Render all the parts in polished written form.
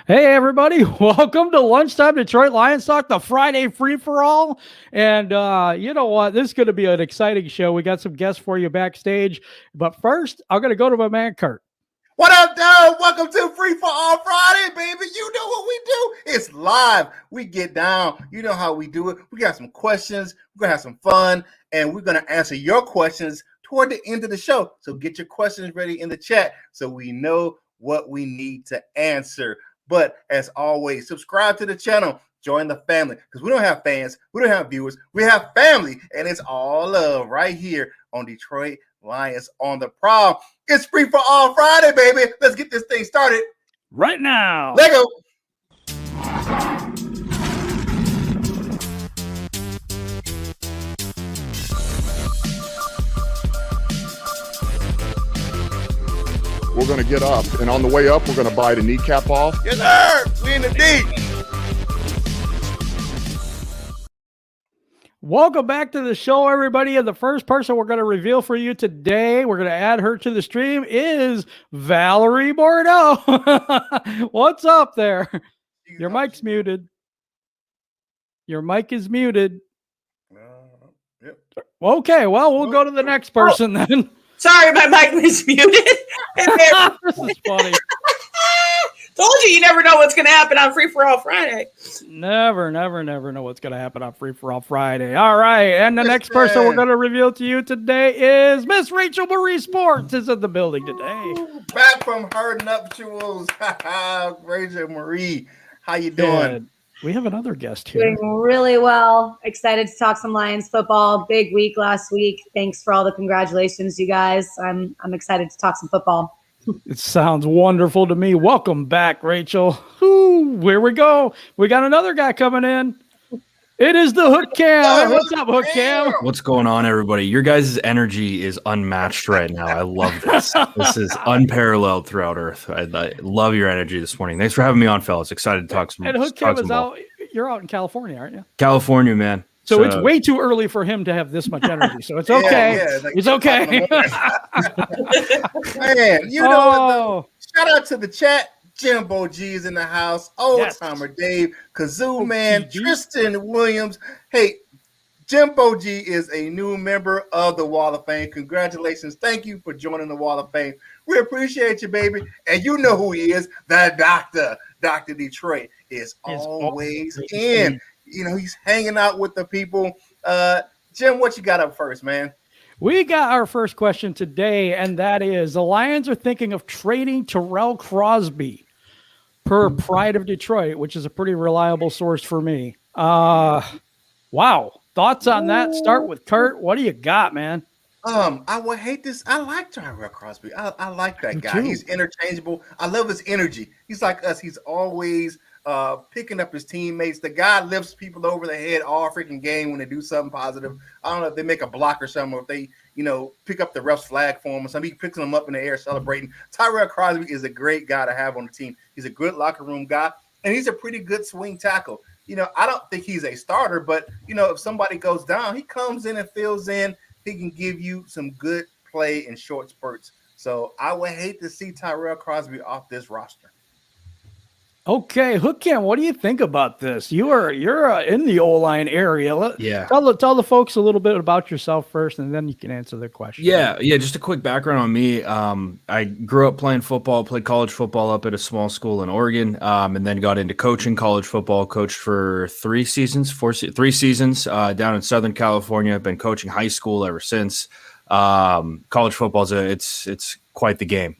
Hey, everybody. Welcome to Lunchtime Detroit Lions Talk, the Friday free-for-all. And you know what? This is going to be an exciting show. We got some guests for you backstage. But first, I'm going to go to my man, Kurt. What up, dog? Welcome to Free for All Friday, baby. You know what we do. It's live. We get down. You know how we do it. We got some questions. We're going to have some fun. And we're going to answer your questions toward the end of the show. So get your questions ready in the chat so we know what we need to answer. But as always, subscribe to the channel. Join the family because we don't have fans. We don't have viewers. We have family. And it's all love right here on Detroit Lions on the Prowl. It's Free for All Friday, baby. Let's get this thing started right now. Let go. We're going to get up, and on the way up, we're going to bite a kneecap off. Yes, sir. We in the deep. Welcome back to the show, everybody. And the first person we're going to reveal for you today, we're going to add her to the stream, is Valerie Bordeaux. What's up there? Your mic's muted. Your mic is muted. Yep. Okay, well, we'll go to the next person then. Sorry, my mic was muted. This is funny. Told you never know what's going to happen on Free for All Friday. Never know what's going to happen on Free for All Friday. All right, and the next person we're going to reveal to you today is Miss Rachel Marie Sports is in the building today. Back from her nuptials. Rachel Marie, how you doing? And we have another guest here. Doing really well. Excited to talk some Lions football. Big week last week. Thanks for all the congratulations, you guys. I'm excited to talk some football. It sounds wonderful to me. Welcome back, Rachel. Ooh, here we go. We got another guy coming in. It is the Hook Cam. What's up, Hook Cam? What's going on, everybody? Your guys' energy is unmatched right now. I love this. This is unparalleled throughout Earth. I love your energy this morning. Thanks for having me on, fellas. Excited to talk some. And Hook Cam is out. You're out in California, aren't you? California, man. So it's way too early for him to have this much energy. So it's okay. It's okay. Man, you know what, though? Shout out to the chat. Jimbo G is in the house. Old-timer Dave. Kazoo, man. Tristan Williams. Hey, Jimbo G is a new member of the Wall of Fame. Congratulations. Thank you for joining the Wall of Fame. We appreciate you, baby. And you know who he is. The doctor. Dr. Detroit is always in. You know, he's hanging out with the people. Jim, what you got up first, man? We got our first question today, and that is, the Lions are thinking of trading Tyrell Crosby per Pride of Detroit, which is a pretty reliable source for me. Wow. Thoughts on that? Start with Kurt. What do you got, man? I would hate this. I like Tyrell Crosby. I like that guy. He's interchangeable. I love his energy. He's like us. He's always picking up his teammates. The guy lifts people over the head all freaking game when they do something positive. I don't know if they make a block or something, or if they, pick up the ref's flag for him or something. He picks them up in the air celebrating. Tyrell Crosby is a great guy to have on the team. He's a good locker room guy, and he's a pretty good swing tackle. I don't think he's a starter, but, if somebody goes down, he comes in and fills in. He can give you some good play in short spurts. So I would hate to see Tyrell Crosby off this roster. Okay, Hook Cam, what do you think about this? You're in the O-line area. Tell the folks a little bit about yourself first, and then you can answer the question. Yeah. Just a quick background on me. I grew up playing football, played college football up at a small school in Oregon, and then got into coaching college football. Coached for 3 seasons down in Southern California. I've been coaching high school ever since. College football it's quite the game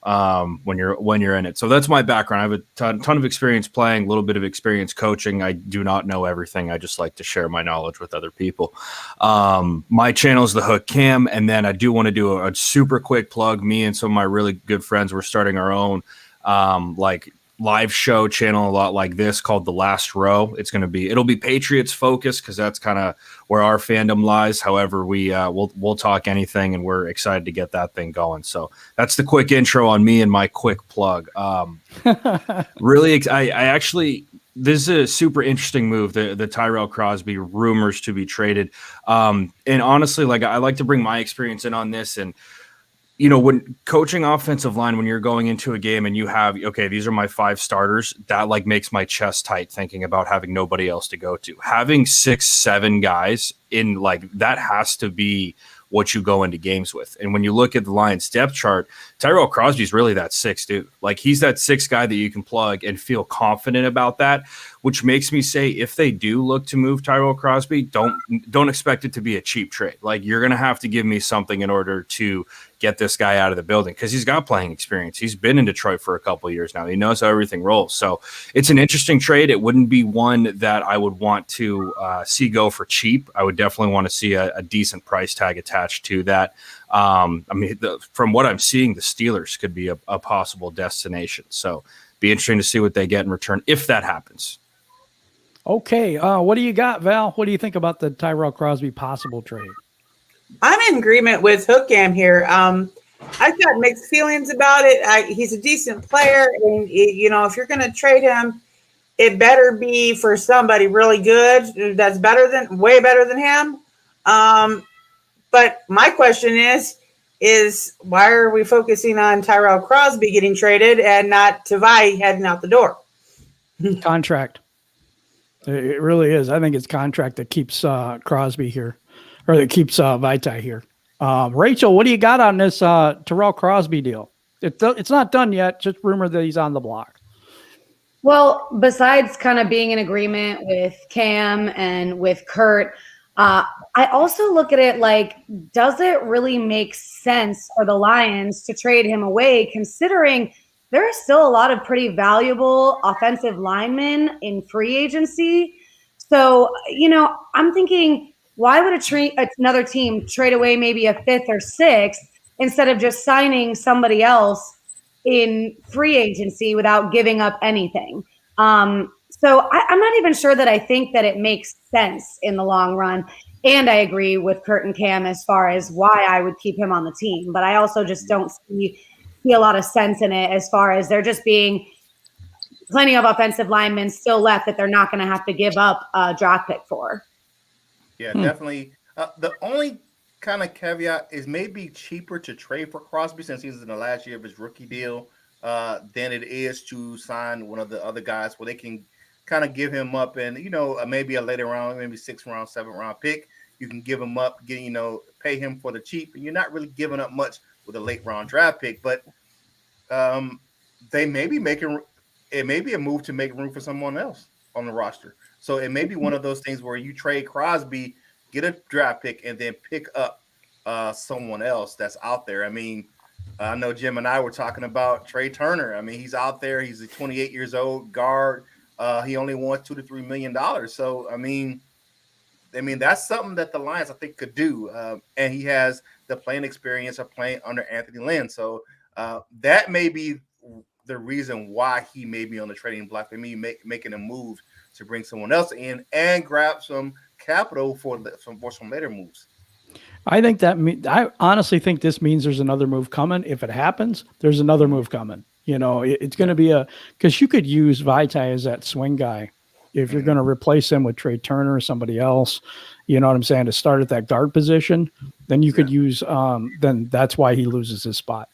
when you're in it. So that's my background. I have a ton of experience playing, a little bit of experience coaching. I do not know everything. I just like to share my knowledge with other people. My channel is the Hook Cam, and then I do want to do a super quick plug. Me and some of my really good friends, we're starting our own live show channel, a lot like this, called The Last Row. It'll be Patriots focused because that's kind of where our fandom lies. However, we'll talk anything, and we're excited to get that thing going. So that's the quick intro on me and my quick plug. Really, I actually, this is a super interesting move, the Tyrell Crosby rumors to be traded. And honestly, I like to bring my experience in on this. And when coaching offensive line, when you're going into a game and you have, okay, these are my 5 starters, that like makes my chest tight thinking about having nobody else to go to. Having 6, 7 guys in like that has to be what you go into games with. And when you look at the Lions depth chart, Tyrell Crosby is really that 6th dude. Like he's that 6th guy that you can plug and feel confident about that, which makes me say if they do look to move Tyrell Crosby, don't expect it to be a cheap trade. Like you're going to have to give me something in order to get this guy out of the building because he's got playing experience. He's been in Detroit for a couple of years now. He knows how everything rolls. So it's an interesting trade. It wouldn't be one that I would want to see go for cheap. I would definitely want to see a decent price tag attached to that. From what I'm seeing, the Steelers could be a possible destination. So be interesting to see what they get in return if that happens. Okay. What do you got, Val? What do you think about the Tyrell Crosby possible trade? I'm in agreement with Hookam here. I've got mixed feelings about it. He's a decent player, and if you're going to trade him, it better be for somebody really good that's way better than him. But my question is why are we focusing on Tyrell Crosby getting traded and not Tavai heading out the door? Contract. It really is. I think it's contract that keeps Crosby here, or that keeps Vaitai here. Rachel, what do you got on this Tyrell Crosby deal? It's not done yet. Just rumored that he's on the block. Well, besides kind of being in agreement with Cam and with Kurt, I also look at it like, does it really make sense for the Lions to trade him away, considering there are still a lot of pretty valuable offensive linemen in free agency? So, I'm thinking, why would another team trade away maybe a 5th or 6th instead of just signing somebody else in free agency without giving up anything? So I'm not even sure that I think that it makes sense in the long run. And I agree with Kurt and Cam as far as why I would keep him on the team. But I also just don't see a lot of sense in it as far as there just being plenty of offensive linemen still left that they're not going to have to give up a draft pick for. Yeah, definitely. The only kind of caveat is maybe cheaper to trade for Crosby since he's in the last year of his rookie deal than it is to sign one of the other guys where they can kind of give him up and, maybe a later round, maybe 6th round, 7th round pick. You can give him up, pay him for the cheap, and you're not really giving up much with a late round draft pick. But they may be it may be a move to make room for someone else on the roster. So it may be one of those things where you trade Crosby, get a draft pick, and then pick up someone else that's out there. I mean, I know Jim and I were talking about Trey Turner. I mean, he's out there. He's 28 years old, guard. He only wants $2 to $3 million. So, I mean, that's something that the Lions, I think, could do. And he has the playing experience of playing under Anthony Lynn. So that may be the reason why he may be on the trading block. They may be making a move to bring someone else in and grab some capital for some later moves. I think I honestly think this means there's another move coming. If it happens, there's another move coming. It's going to be because you could use Vaitai as that swing guy if you're going to replace him with Trey Turner or somebody else. You know what I'm saying? To start at that guard position, then you could use. Then that's why he loses his spot.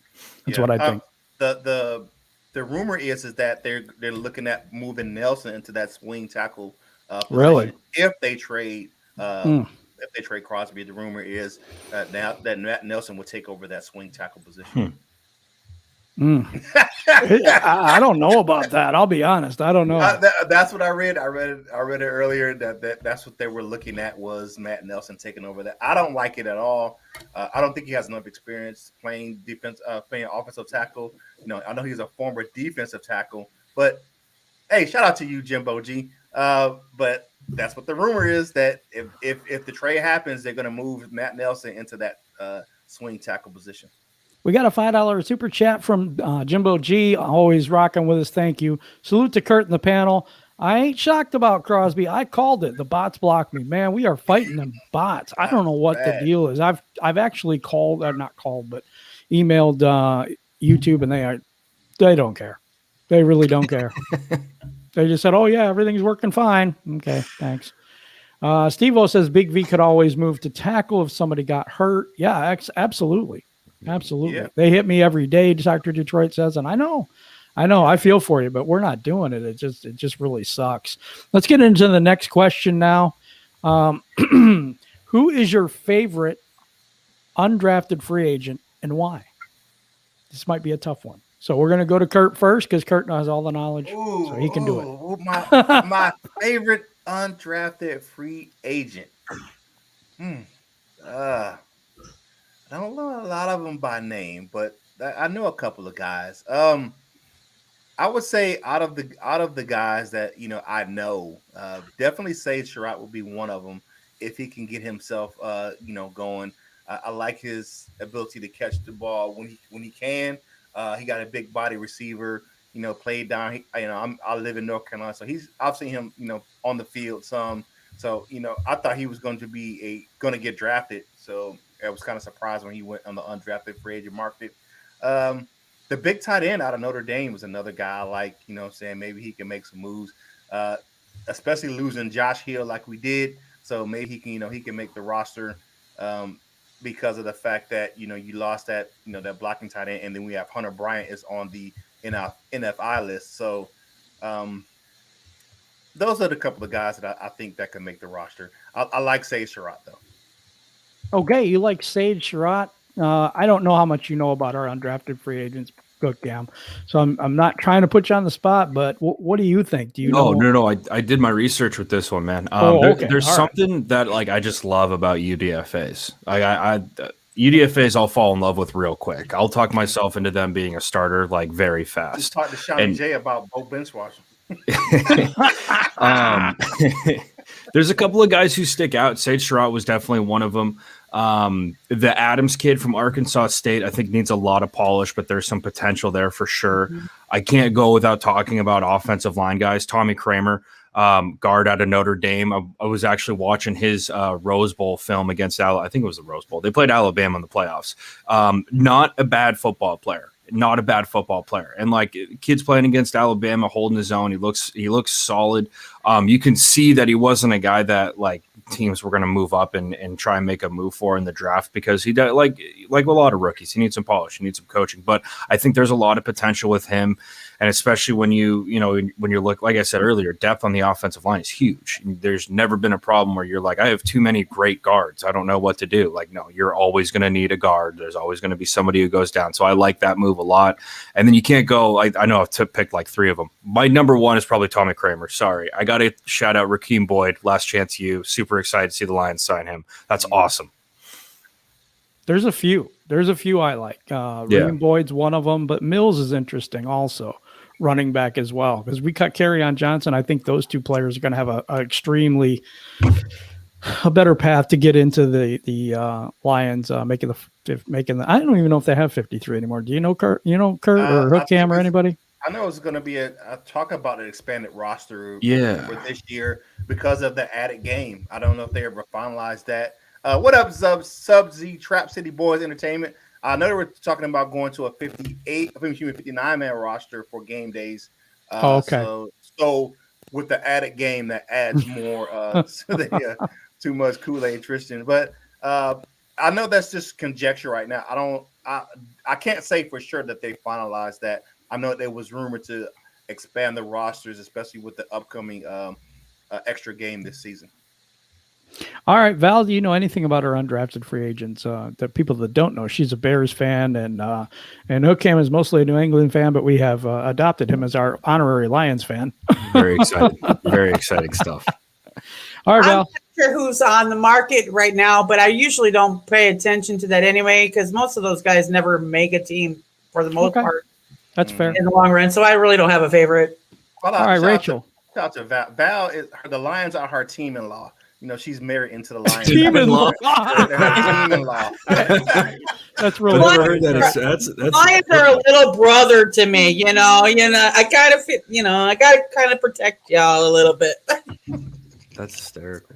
That's what I think. The rumor is that they're looking at moving Nelson into that swing tackle. Really? If they trade. If they trade Crosby, the rumor is now that Matt Nelson will take over that swing tackle position. I don't know about that. I'll be honest. I don't know. That's what I read. I read it earlier that's what they were looking at was Matt Nelson taking over that. I don't like it at all. I don't think he has enough experience playing playing offensive tackle. I know he's a former defensive tackle, but hey, shout out to you, Jimbo G. But that's what the rumor is, that if the trade happens, they're going to move Matt Nelson into that swing tackle position. We got a $5 super chat from Jimbo G, always rocking with us. Thank you. Salute to Kurt and the panel. I ain't shocked about Crosby. I called it. The bots blocked me. Man, we are fighting them bots. I don't know what the deal is. I've actually called, or not called, but emailed YouTube, and they don't care. They really don't care. They just said, "Oh yeah, everything's working fine." Okay, thanks. Steve-O says Big V could always move to tackle if somebody got hurt. Yeah, absolutely. Absolutely. Yeah. They hit me every day, Dr. Detroit says, and I know, I feel for you, but we're not doing it. It just really sucks. Let's get into the next question now. Who is your favorite undrafted free agent and why? This might be a tough one. So we're going to go to Kurt first because Kurt has all the knowledge, so he can do it. My favorite undrafted free agent. I don't know a lot of them by name, but I know a couple of guys. I would say out of the guys that I know, definitely Sage Surratt will be one of them if he can get himself going. I like his ability to catch the ball when he can. He got a big body receiver. Played down. I live in North Carolina, so I've seen him on the field some. So I thought he was going to get drafted. So I was kind of surprised when he went on the undrafted free agent market. The big tight end out of Notre Dame was another guy I like, saying maybe he can make some moves, especially losing Josh Hill like we did. So maybe he can make the roster because of the fact that, you lost that blocking tight end. And then we have Hunter Bryant is on the NFI list. So those are the couple of guys that I think that can make the roster. I like Sage Surratt, though. Okay, you like Sage Surratt. I don't know how much you know about our undrafted free agents, Cook Cam. So I'm not trying to put you on the spot, but what do you think? Do you know? No. I did my research with this one, man. There's something that I just love about UDFAs. UDFAs I'll fall in love with real quick. I'll talk myself into them being a starter very fast. Just talk to Shawnee J about Bo bench washing. There's a couple of guys who stick out. Sage Surratt was definitely one of them. The Adams kid from Arkansas State, I think needs a lot of polish, but there's some potential there for sure. Mm-hmm. I can't go without talking about offensive line guys. Tommy Kramer, guard out of Notre Dame. I was actually watching his Rose Bowl film against I think it was the Rose Bowl. They played Alabama in the playoffs. Not a bad football player. And kids playing against Alabama, holding his own. He looks solid. You can see that he wasn't a guy that teams were going to move up and try and make a move for in the draft because he does like a lot of rookies. He needs some polish. He needs some coaching, but I think there's a lot of potential with him. And especially when you look, like I said earlier, depth on the offensive line is huge. There's never been a problem where you're I have too many great guards. I don't know what to do. No, you're always going to need a guard. There's always going to be somebody who goes down. So I like that move a lot. And then you can't go, I know I've picked three of them. My number one is probably Tommy Kramer. Sorry. I got to shout out Rakeem Boyd, Last Chance U. Super excited to see the Lions sign him. That's awesome. There's a few I like. Rakeem Boyd's one of them, but Mills is interesting also. Running back as well, because we cut Kerryon Johnson. I think those two players are going to have a extremely better path to get into the Lions, making the. I don't even know if they have 53 anymore. Do you know Kurt? Or Hook Cam or anybody? I know it's going to be a talk about an expanded roster for this year because of the added game. I don't know if they ever finalized that. What up, Sub-Z Trap City Boys Entertainment? I know we're talking about going to a 59-man roster for game days. Okay. So with the added game, that adds more too much Kool-Aid, Tristan. But I know that's just conjecture right now. I can't say for sure that they finalized that. I know there was rumored to expand the rosters, especially with the upcoming extra game this season. All right, Val, do you know anything about our undrafted free agents? The people that don't know, she's a Bears fan, and Hookcam is mostly a New England fan, but we have adopted him as our honorary Lions fan. Very exciting. Very exciting stuff. All right, Val. I'm not sure who's on the market right now, but I usually don't pay attention to that anyway because most of those guys never make a team for the most part. That's fair. In the long run, so I really don't have a favorite. All right, Rachel. Shout out to Val. Val is the Lions are her team-in-law. She's married into the Lions. Team-in-law. Team-in-law. That's really never heard that. Lions are a little brother to me. I kind of fit. I got to kind of protect y'all a little bit. That's hysterical.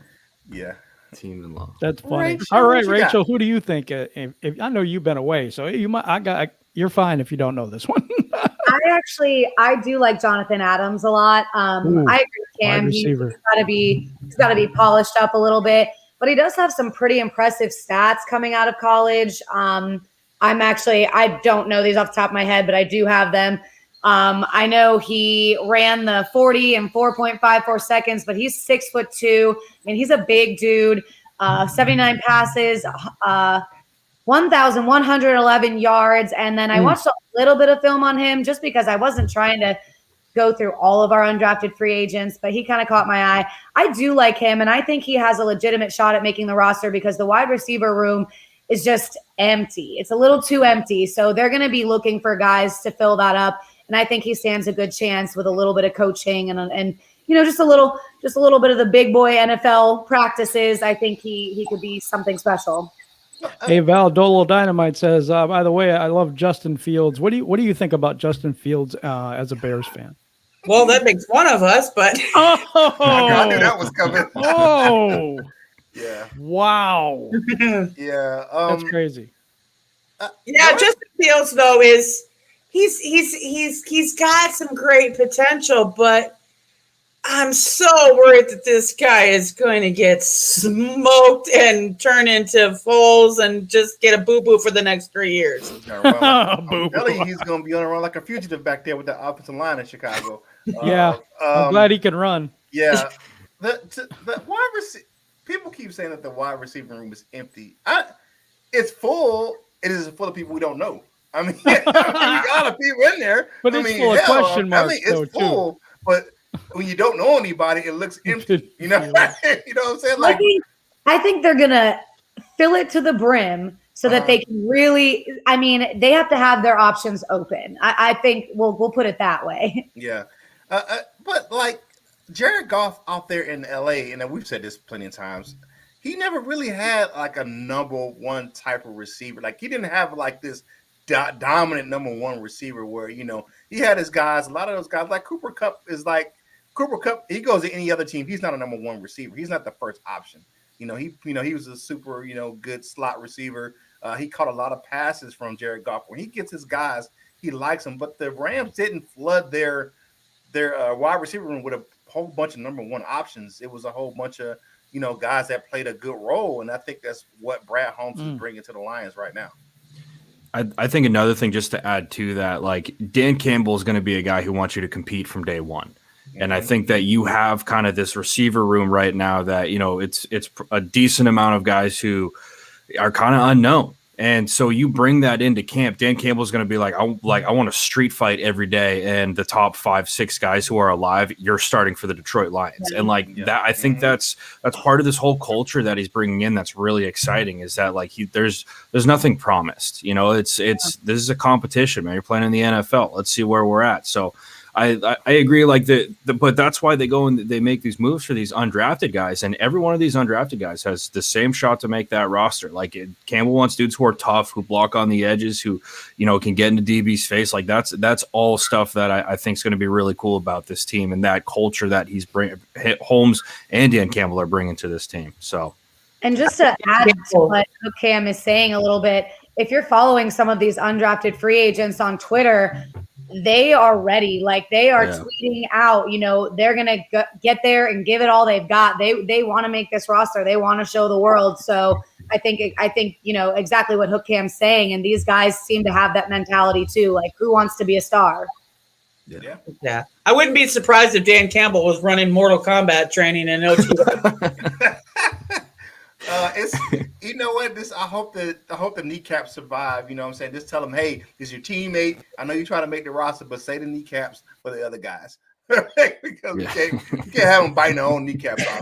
Yeah. Team-in-law. That's funny. Rachel, all right, Rachel. Who do you think? If I know you've been away, so you might. You're fine if you don't know this one. I do like Jonathan Adams a lot. I agree with Cam. He's got to be polished up a little bit, but he does have some pretty impressive stats coming out of college. I don't know these off the top of my head, but I do have them. I know he ran the 40 in 4.54 seconds, but he's 6'2". I mean, he's a big dude. 79 passes, 1,111 yards. And then I watched a little bit of film on him just because I wasn't trying to go through all of our undrafted free agents, but he kind of caught my eye. I do like him, and I think he has a legitimate shot at making the roster because the wide receiver room is just empty. It's a little too empty. So they're going to be looking for guys to fill that up. And I think he stands a good chance with a little bit of coaching and just a little bit of the big boy NFL practices. I think he could be something special. Hey, Val Dolo Dynamite says, by the way, I love Justin Fields. What do you think about Justin Fields as a Bears fan? Well, that makes one of us, but I knew that was coming. Oh, yeah. Wow. Yeah. That's crazy. yeah, Justin Fields though he's got some great potential, but I'm so worried that this guy is going to get smoked and turn into Foles and just get a boo-boo for the next 3 years. I'm telling you, he's going to be on around like a fugitive back there with the offensive line in Chicago. Yeah, I'm glad he can run. Yeah, the wide receiver. People keep saying that the wide receiver room is empty. It's full. It is full of people we don't know. I mean, you got a people in there, but it's full of question marks. It's full, but when you don't know anybody, it looks empty. You know, you know what I'm saying? Like, I think they're gonna fill it to the brim so that they can really. I mean, they have to have their options open. I think we'll put it that way. Yeah, but like Jared Goff out there in LA, and we've said this plenty of times, he never really had like a number one type of receiver. Like he didn't have like this dominant number one receiver where he had his guys. A lot of those guys, like Cooper Kupp, he goes to any other team. He's not a number one receiver. He's not the first option. He was a super good slot receiver. He caught a lot of passes from Jared Goff. When he gets his guys, he likes them. But the Rams didn't flood their wide receiver room with a whole bunch of number one options. It was a whole bunch of guys that played a good role, and I think that's what Brad Holmes is bringing to the Lions right now. I think another thing just to add to that, like Dan Campbell is going to be a guy who wants you to compete from day one. And I think that you have kind of this receiver room right now that, it's a decent amount of guys who are kind of unknown. And so you bring that into camp. Dan Campbell's going to be like, I want to street fight every day. And the top 5-6 guys who are alive, you're starting for the Detroit Lions. And that, I think that's part of this whole culture that he's bringing in. That's really exciting is that like there's nothing promised, this is a competition, man. You're playing in the NFL. Let's see where we're at. So I agree, like but that's why they go and they make these moves for these undrafted guys, and every one of these undrafted guys has the same shot to make that roster. Like Campbell wants dudes who are tough, who block on the edges, who can get into DB's face. Like that's all stuff that I think is going to be really cool about this team and that culture that he's Holmes and Dan Campbell are bringing to this team. So, and just to add to what Cam is saying a little bit, if you're following some of these undrafted free agents on Twitter, they are ready. Like they are tweeting out, they're going to get there and give it all they've got. They want to make this roster. They want to show the world. So I think, exactly what Hook Cam's saying. And these guys seem to have that mentality too. Like who wants to be a star? Yeah. I wouldn't be surprised if Dan Campbell was running Mortal Kombat training in OT. It's what I hope the kneecaps survive. You know what I'm saying? Just tell them, hey, this is your teammate. I know you're trying to make the roster, but say the kneecaps for the other guys. Because you can't have them biting their own kneecaps off,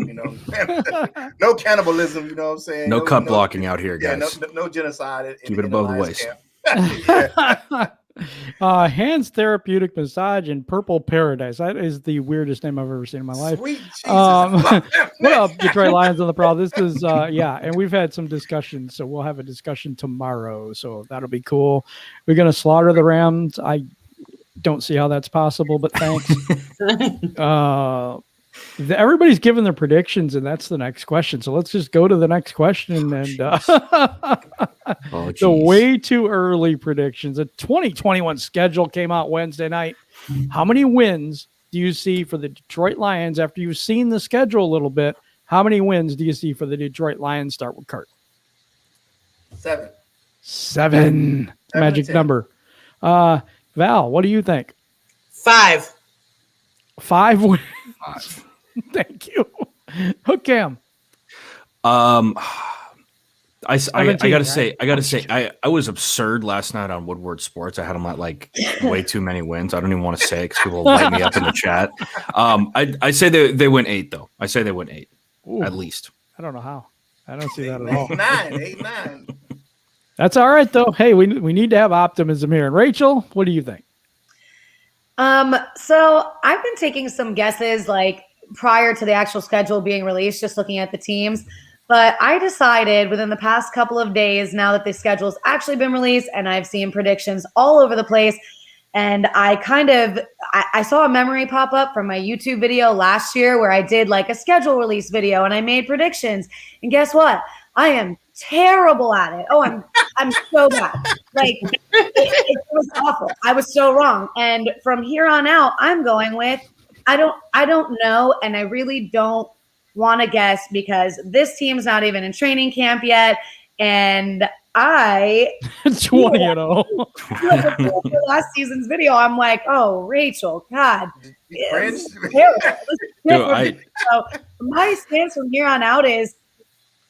No cannibalism, you know what I'm saying? No cut blocking out here, guys. No genocide. Keep it above the waist. Hands Therapeutic Massage in Purple Paradise. That is the weirdest name I've ever seen in my life. Sweet Jesus. What up, Detroit Lions on the Prowl? This is and we've had some discussions, so we'll have a discussion tomorrow. So that'll be cool. We're gonna slaughter the Rams. I don't see how that's possible, but thanks. Everybody's giving their predictions, and that's the next question. So let's just go to the next question. The way too early predictions. The 2021 schedule came out Wednesday night. How many wins do you see for the Detroit Lions after you've seen the schedule a little bit? How many wins do you see for the Detroit Lions? Start with Kurt. 7. 7. magic number. Val, what do you think? 5. 5 wins. 5. Thank you. Hook Cam. I gotta say, right? I was absurd last night on Woodward Sports. I had them at like way too many wins. I don't even want to say it because people will light me up in the chat. I say they win 8 though. I say they win 8 at least. I don't know how. I don't see that at all. 8-9. That's all right though. Hey, we need to have optimism here. And Rachel, what do you think? So I've been taking some guesses like prior to the actual schedule being released, just looking at the teams. But I decided within the past couple of days, now that the schedule's actually been released and I've seen predictions all over the place, and I saw a memory pop up from my YouTube video last year where I did like a schedule release video and I made predictions. And guess what? I am terrible at it. Oh, I'm so bad. Like it was awful. I was so wrong. And from here on out, I'm going with I don't know, and I really don't want to guess because this team's not even in training camp yet, and I 20-0. Last season's video, I'm like, oh, Rachel, God, so my stance from here on out is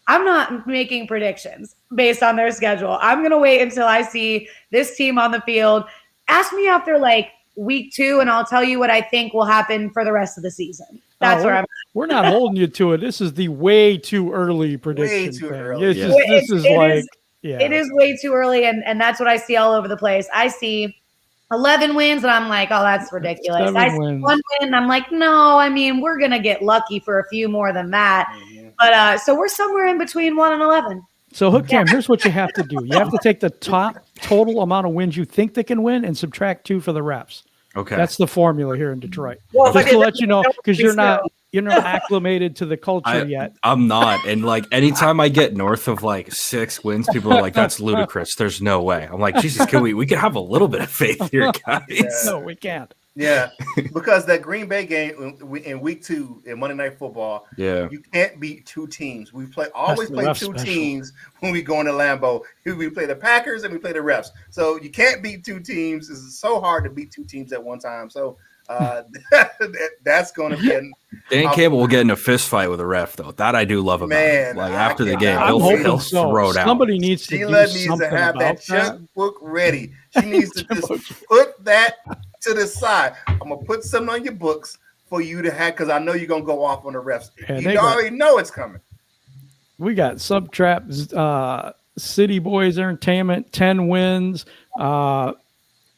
I'm not making predictions based on their schedule. I'm gonna wait until I see this team on the field. Ask me after like week 2, and I'll tell you what I think will happen for the rest of the season. That's where I'm. We're not holding you to it. This is the way too early prediction. Way too early. It is way too early, and that's what I see all over the place. I see 11 wins, and I'm like, oh, that's ridiculous. I see 1 win, and I'm like, no, I mean, we're gonna get lucky for a few more than that. Mm-hmm. But so we're somewhere in between 1 and 11. So Hook Cam, here's what you have to do. You have to take the top total amount of wins you think they can win and subtract 2 for the refs. Okay, that's the formula here in Detroit. Well, just to let you know, because you're not acclimated to the culture yet. I'm not, and like anytime I get north of like 6 wins, people are like, "That's ludicrous. There's no way." I'm like, Jesus, can we can have a little bit of faith here, guys? Yeah. No, we can't. Yeah, because that Green Bay game in week 2 in Monday Night Football, you can't beat 2 teams. We always play 2 teams when we go into Lambeau. We play the Packers and we play the refs. So you can't beat 2 teams. It's so hard to beat 2 teams at one time. So that's going to be Dan Campbell will get in a fist fight with a ref, though. That I do love about him. Like after the game, he'll throw down. Somebody needs to Sheila needs to have that checkbook ready. She needs to just put that to the side. I'm gonna put something on your books for you to have because I know you're gonna go off on the refs. You already know it's coming. We got Subtrap City Boys Entertainment 10 wins.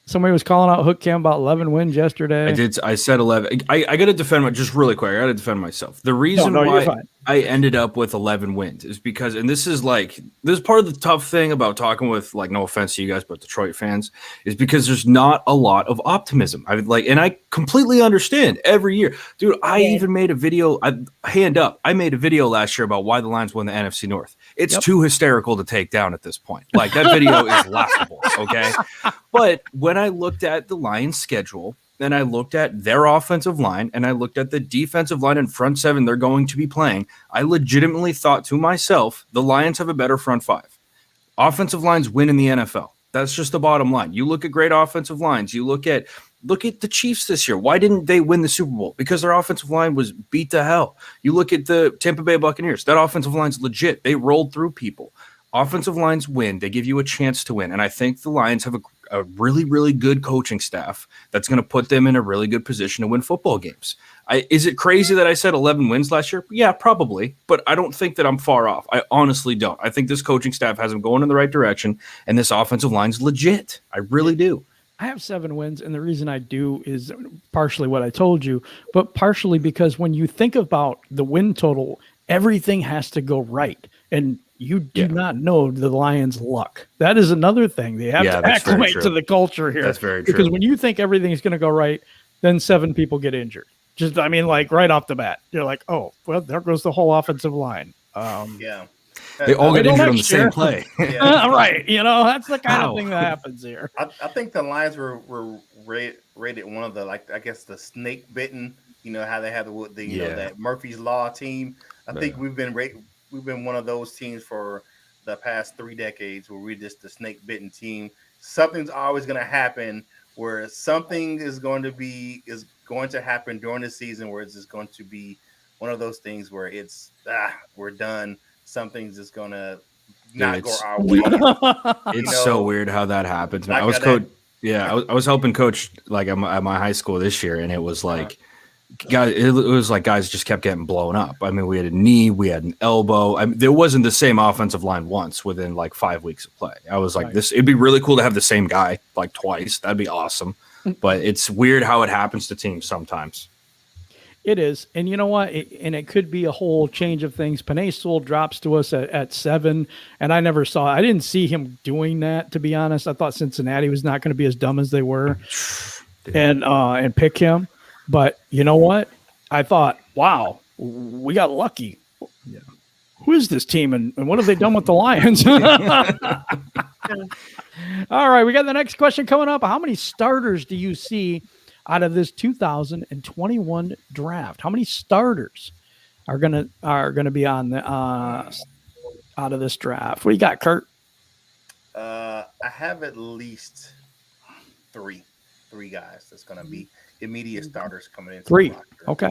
Somebody was calling out Hook Cam about 11 wins yesterday. I said 11. I got to defend just really quick. I got to defend myself. The reason why I ended up with 11 wins is because, and this is part of the tough thing about talking with, like, no offense to you guys, but Detroit fans, is because there's not a lot of optimism. And I completely understand every year, dude. I even made a video. I made a video last year about why the Lions won the NFC North. It's too hysterical to take down at this point. Like, that video is laughable. Okay. But when I looked at the Lions schedule, and I looked at their offensive line, and I looked at the defensive line and front 7 they're going to be playing, I legitimately thought to myself, the Lions have a better front 5. Offensive lines win in the NFL. That's just the bottom line. You look at great offensive lines. You look at the Chiefs this year. Why didn't they win the Super Bowl? Because their offensive line was beat to hell. You look at the Tampa Bay Buccaneers. That offensive line's legit. They rolled through people. Offensive lines win. They give you a chance to win. And I think the Lions have a really, really good coaching staff that's going to put them in a really good position to win football games. Is it crazy that I said 11 wins last year? Yeah, probably. But I don't think that I'm far off. I honestly don't. I think this coaching staff has them going in the right direction, and this offensive line's legit. I really do. I have 7 wins, and the reason I do is partially what I told you, but partially because when you think about the win total, everything has to go right. And you do not know the Lions' luck. That is another thing. They have to acclimate to the culture here. That's very true. Because when you think everything is going to go right, then 7 people get injured. Just, I mean, like right off the bat, you're like, oh, well, there goes the whole offensive line. They all get injured on the same play. Right. You know, that's the kind of thing that happens here. I think the Lions were rated one of the, like, I guess the snake bitten, you know, how they have the you know, that Murphy's Law team. I think we've been one of those teams for the past 3 decades where we're just the snake bitten team. something's always going to happen where something is going to happen during the season where it's just going to be one of those things where it's we're done. Something's just going to not go our way. It's so weird how that happens. I was I was helping coach like at my high school this year, and it was like guys, it was like guys just kept getting blown up. I mean, we had a knee, we had an elbow. I mean, there wasn't the same offensive line once within like 5 weeks of play. I was like, it'd be really cool to have the same guy like twice. That'd be awesome. But it's weird how it happens to teams sometimes. It is. And you know what? It could be a whole change of things. Panay Sewell drops to us at 7, and I didn't see him doing that, to be honest. I thought Cincinnati was not going to be as dumb as they were and pick him. But you know what? I thought, wow, we got lucky. Yeah. Who is this team, and what have they done with the Lions? All right, we got the next question coming up. How many starters do you see out of this 2021 draft? How many starters are gonna be on the out of this draft? What do you got, Kurt? I have at least three guys that's gonna be immediate starters coming in. 3. Okay.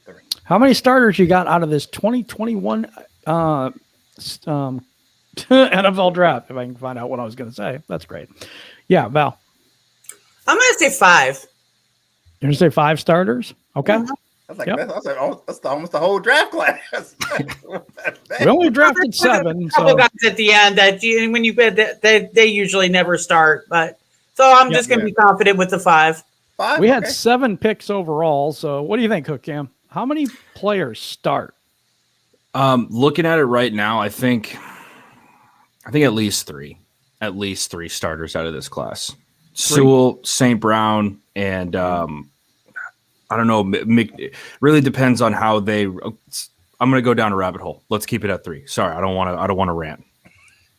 3. How many starters you got out of this 2021 NFL draft? If I can find out what I was going to say, that's great. Yeah, Val. I'm going to say 5. You're going to say 5 starters? Okay. That's almost the whole draft class. We only drafted 7. A couple guys at the end that when you bet that they usually never start, but so I'm just going to be confident with the 5. We had 7 picks overall. So what do you think, Hook Cam? How many players start? Looking at it right now, I think at least 3. At least 3 starters out of this class. 3. Sewell, St. Brown, and I don't know. Really depends on how they. I'm going to go down a rabbit hole. Let's keep it at 3. Sorry, I don't want to rant.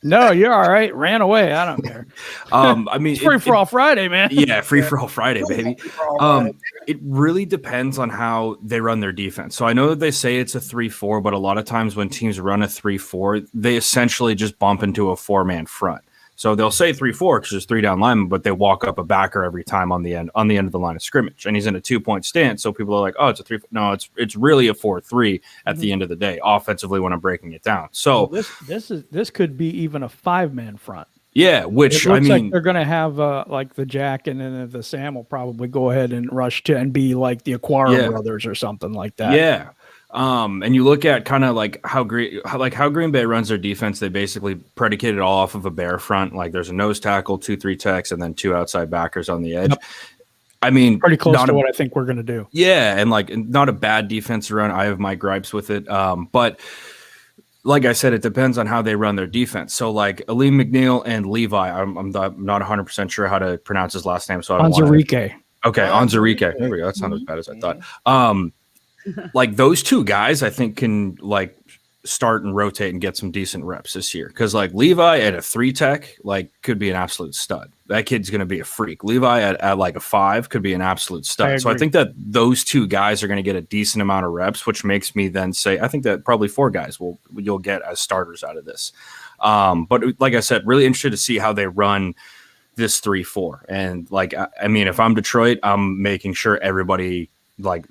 No, you're all right. Ran away. I don't care. I mean, it's free for all Friday, man. Yeah, free for all Friday, baby. It really depends on how they run their defense. So I know that they say it's a 3-4, but a lot of times when teams run a 3-4, they essentially just bump into a 4-man front. So they'll say 3-4 because there's 3 down linemen, but they walk up a backer every time on the end of the line of scrimmage, and he's in a 2-point stance. So people are like, "Oh, it's a 3." No, it's really a 4-3 at the end of the day, offensively when I'm breaking it down. So this could be even a 5-man front. Yeah, which it looks like they're going to have like the Jack, and then the Sam will probably go ahead and rush to and be like the Aquara brothers or something like that. Yeah. And you look at kind of like how Green Bay runs their defense. They basically predicate it all off of a bear front. Like there's a nose tackle, 2-3 techs, and then 2 outside backers on the edge. Yep. I mean, pretty close to what I think we're going to do. Yeah, and like not a bad defensive run. I have my gripes with it, but like I said, it depends on how they run their defense. So like Aleem McNeil and Levi, I'm not 100% sure how to pronounce his last name. So Onwuzurike. Okay, Onwuzurike. There we go. That's not as bad as I thought. Like those 2 guys, I think can like start and rotate and get some decent reps this year. Because like Levi at a 3 tech, like could be an absolute stud. That kid's going to be a freak. Levi at like a 5 could be an absolute stud. So I think that those 2 guys are going to get a decent amount of reps, which makes me then say I think that probably 4 guys you'll get as starters out of this. But like I said, really interested to see how they run this 3-4. And like I mean, if I'm Detroit, I'm making sure everybody. Like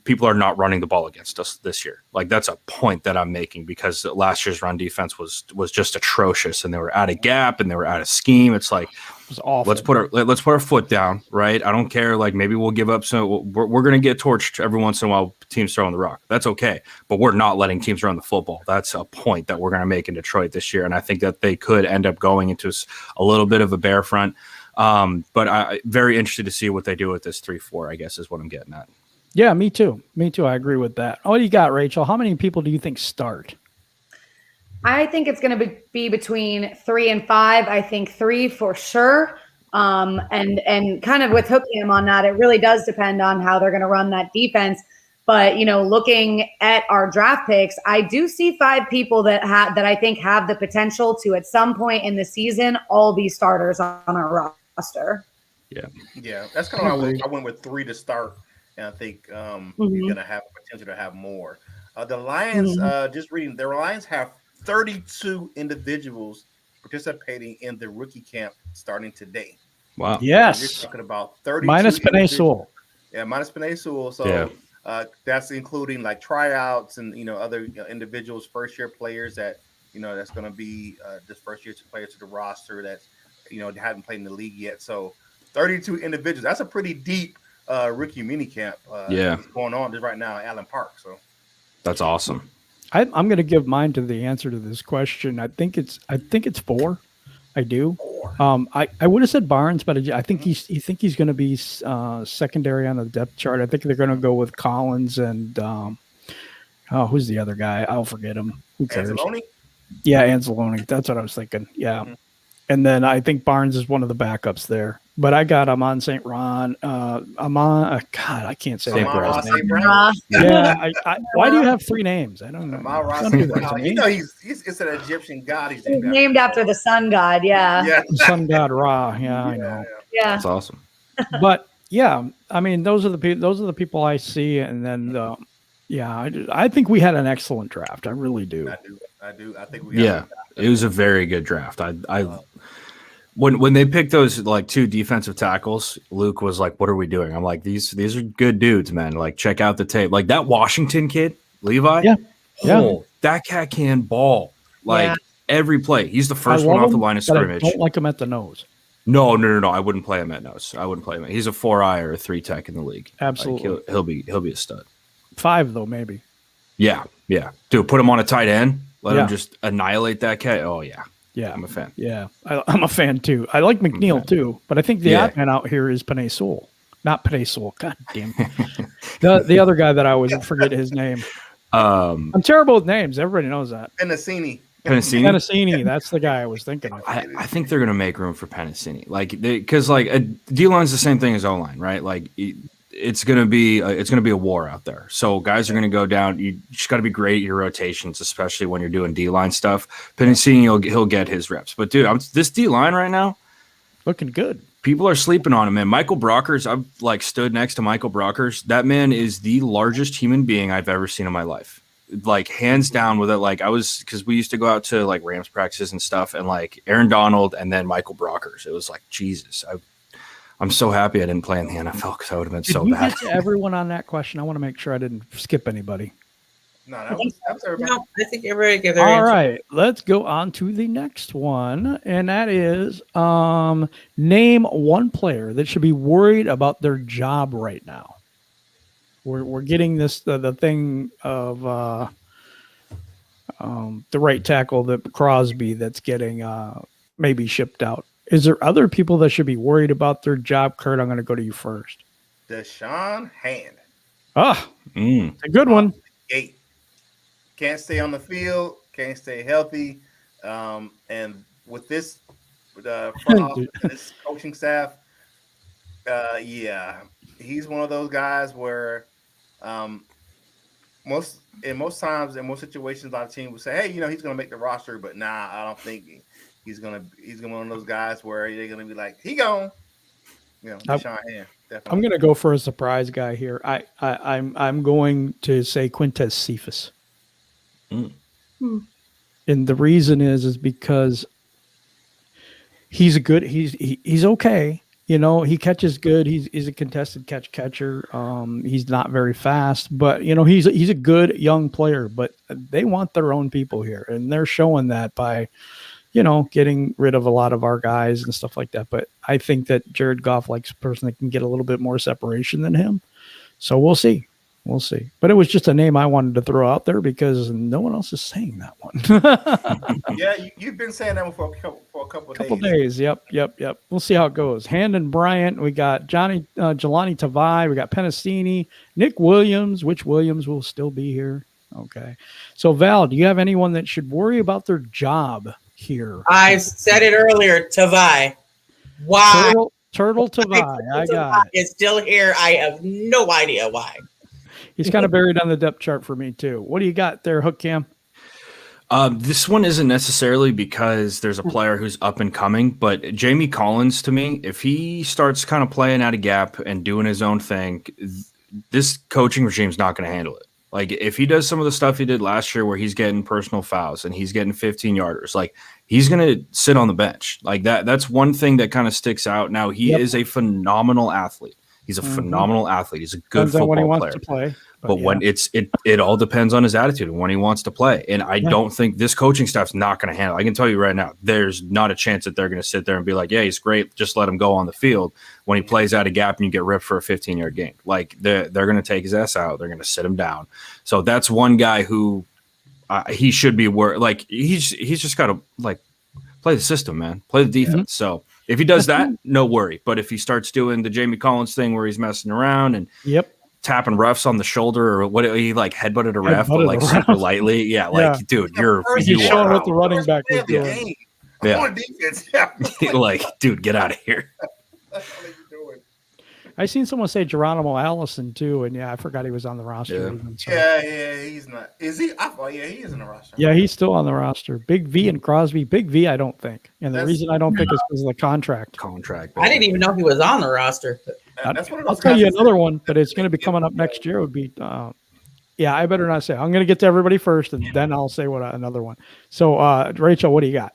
people are not running the ball against us this year. Like that's a point that I'm making because last year's run defense was just atrocious, and they were out of gap and they were out of scheme. It's like it was awful. Let's put our foot down, right? I don't care. Like maybe we'll give up. So we're going to get torched every once in a while. Teams throwing the rock. That's okay, but we're not letting teams run the football. That's a point that we're going to make in Detroit this year, and I think that they could end up going into a little bit of a bear front. But I'm very interested to see what they do with this 3-4. I guess is what I'm getting at. Yeah, me too. I agree with that. What do you got, Rachel? How many people do you think start? I think it's going to be between 3 and 5. I think 3 for sure. And kind of with hooking on that, it really does depend on how they're going to run that defense. But, you know, looking at our draft picks, I do see 5 people that I think have the potential to at some point in the season all be starters on our roster. Yeah, that's kind of why I went with 3 to start. And I think you're going to have potential to have more. The Lions, just reading, the Lions have 32 individuals participating in the rookie camp starting today. Wow. You're Yes. talking about 32 Minus Panay individuals. Sewell. Yeah, minus Panay Sewell. So Yeah. that's including like tryouts and other individuals, first year players that that's going to be this first year players to the roster that haven't played in the league yet. So 32 individuals. That's a pretty deep rookie mini camp. That's going on just right now at Allen Park. So that's awesome. I'm going to give mine to the answer to this question. I think it's 4. I do. I would have said Barnes, but I think he's going to be secondary on the depth chart. I think they're going to go with Collins and who's the other guy? I'll forget him. Who cares? Anzalone? Yeah, Anzalone. That's what I was thinking. Yeah. And then I think Barnes is one of the backups there. But I got Amon St. Ron. God, I can't say St. that. Brown. St. Brown. Yeah. Why do you have 3 names? I don't know. Don't do that to me. It's an Egyptian god. He's named after the sun god. Yeah. Yeah. Sun God Ra. Yeah, I know. Yeah. That's awesome. But yeah, I mean, those are the people I see, and then I think we had an excellent draft. I really do. I do. I think we. It was a very good draft. When they picked those like 2 defensive tackles, Luke was like, "What are we doing?" I'm like, "These are good dudes, man. Like, check out the tape. Like that Washington kid, Levi. That cat can ball. Like every play. He's the first one off the line of scrimmage. I don't like him at the nose. No. I wouldn't play him at nose. I wouldn't play him. He's a 4-eye or a 3 tech in the league. Absolutely. Like, he'll be a stud. 5 though, maybe. Yeah. Dude, put him on a tight end. Let him just annihilate that cat. Oh yeah. Yeah, I'm a fan. Yeah, I'm a fan too. I like McNeil too, but I think the odd man out here is Panay Sewell, not Panay Sewell. God damn, the other guy that I always forget his name. I'm terrible with names. Everybody knows that. Penasini. That's the guy I was thinking of. I think they're gonna make room for Penasini, like because D line's the same thing as O line, right? Like it's gonna be a war out there. So guys are gonna go down. You just got to be great at your rotations, especially when you're doing D line stuff. Penasini, he'll get his reps. But dude, this D line right now looking good. People are sleeping on him, man. Michael Brockers, I've like stood next to Michael Brockers. That man is the largest human being I've ever seen in my life. Like hands down with it. Like because we used to go out to like Rams practices and stuff, and like Aaron Donald and then Michael Brockers. It was like Jesus. I'm so happy I didn't play in the NFL because I would have been so bad. Get to everyone on that question. I want to make sure I didn't skip anybody. No, that was everybody. No, I think everybody gave their All answer. right, let's go on to the next one, and that is name one player that should be worried about their job right now. We're getting this the thing of the right tackle, the Crosby, that's getting maybe shipped out. Is there other people that should be worried about their job? Kurt, I'm going to go to you first. Deshaun Hand. It's a good one. 8. Can't stay on the field. Can't stay healthy. And with this front office and this coaching staff, he's one of those guys where most times in most situations, a lot of teams will say, "Hey, he's going to make the roster," but nah, I don't think he's gonna be one of those guys where they're gonna be like, he gone. Deshaun Hand. Definitely. I'm gonna go for a surprise guy here. I'm going to say Quintez Cephas. And the reason is because he's okay. He catches good. He's a contested catcher. He's not very fast, but he's a good young player. But they want their own people here, and they're showing that by getting rid of a lot of our guys and stuff like that. But I think that Jared Goff likes a person that can get a little bit more separation than him. So we'll see. But it was just a name I wanted to throw out there because no one else is saying that one. Yeah, you've been saying that one for a couple of days. Yep. We'll see how it goes. Handon Bryant. We got Jelani Tavai. We got Penasini. Nick Williams. Which Williams will still be here? Okay. So, Val, do you have anyone that should worry about their job here? I said it earlier, Tavai. Why? Turtle Tavai. I got it. It's still here. I have no idea why. He's kind of buried on the depth chart for me, too. What do you got there, Hook Cam? This one isn't necessarily because there's a player who's up and coming, but Jamie Collins, to me, if he starts kind of playing out of gap and doing his own thing, this coaching regime's not going to handle it. Like if he does some of the stuff he did last year where he's getting personal fouls and he's getting 15-yarders, like he's going to sit on the bench. Like that's one thing that kind of sticks out. Now he is a phenomenal athlete. He's a phenomenal athlete. He's a good Depends on when he football wants player. to play. But when it all depends on his attitude and when he wants to play. And I don't think this coaching staff's not going to handle it. I can tell you right now, there's not a chance that they're going to sit there and be like, yeah, he's great. Just let him go on the field when he plays out a gap and you get ripped for a 15-yard gain. Like they're going to take his ass out. They're going to sit him down. So that's one guy who he should be like he's just got to like play the system, man. Play the defense. So if he does that, no worry. But if he starts doing the Jamie Collins thing where he's messing around and tapping refs on the shoulder or what he like headbutted a ref, but like super lightly. Yeah, like dude, he's showing what the running back was doing. On defense. Like, dude, get out of here. I seen someone say Geronimo Allison too, and I forgot he was on the roster. Even, so. Yeah, he's not. Is he? I thought, he is in the roster. Yeah, he's still on the roster. Big V and Crosby. Big V, I don't think, and the reason I don't think is because of the contract. I didn't even know he was on the roster. That's one of I'll those tell you guys another one, but it's going to be coming up next year. Would be, I better not say. I'm going to get to everybody first, and then I'll say another one. So, Rachel, what do you got?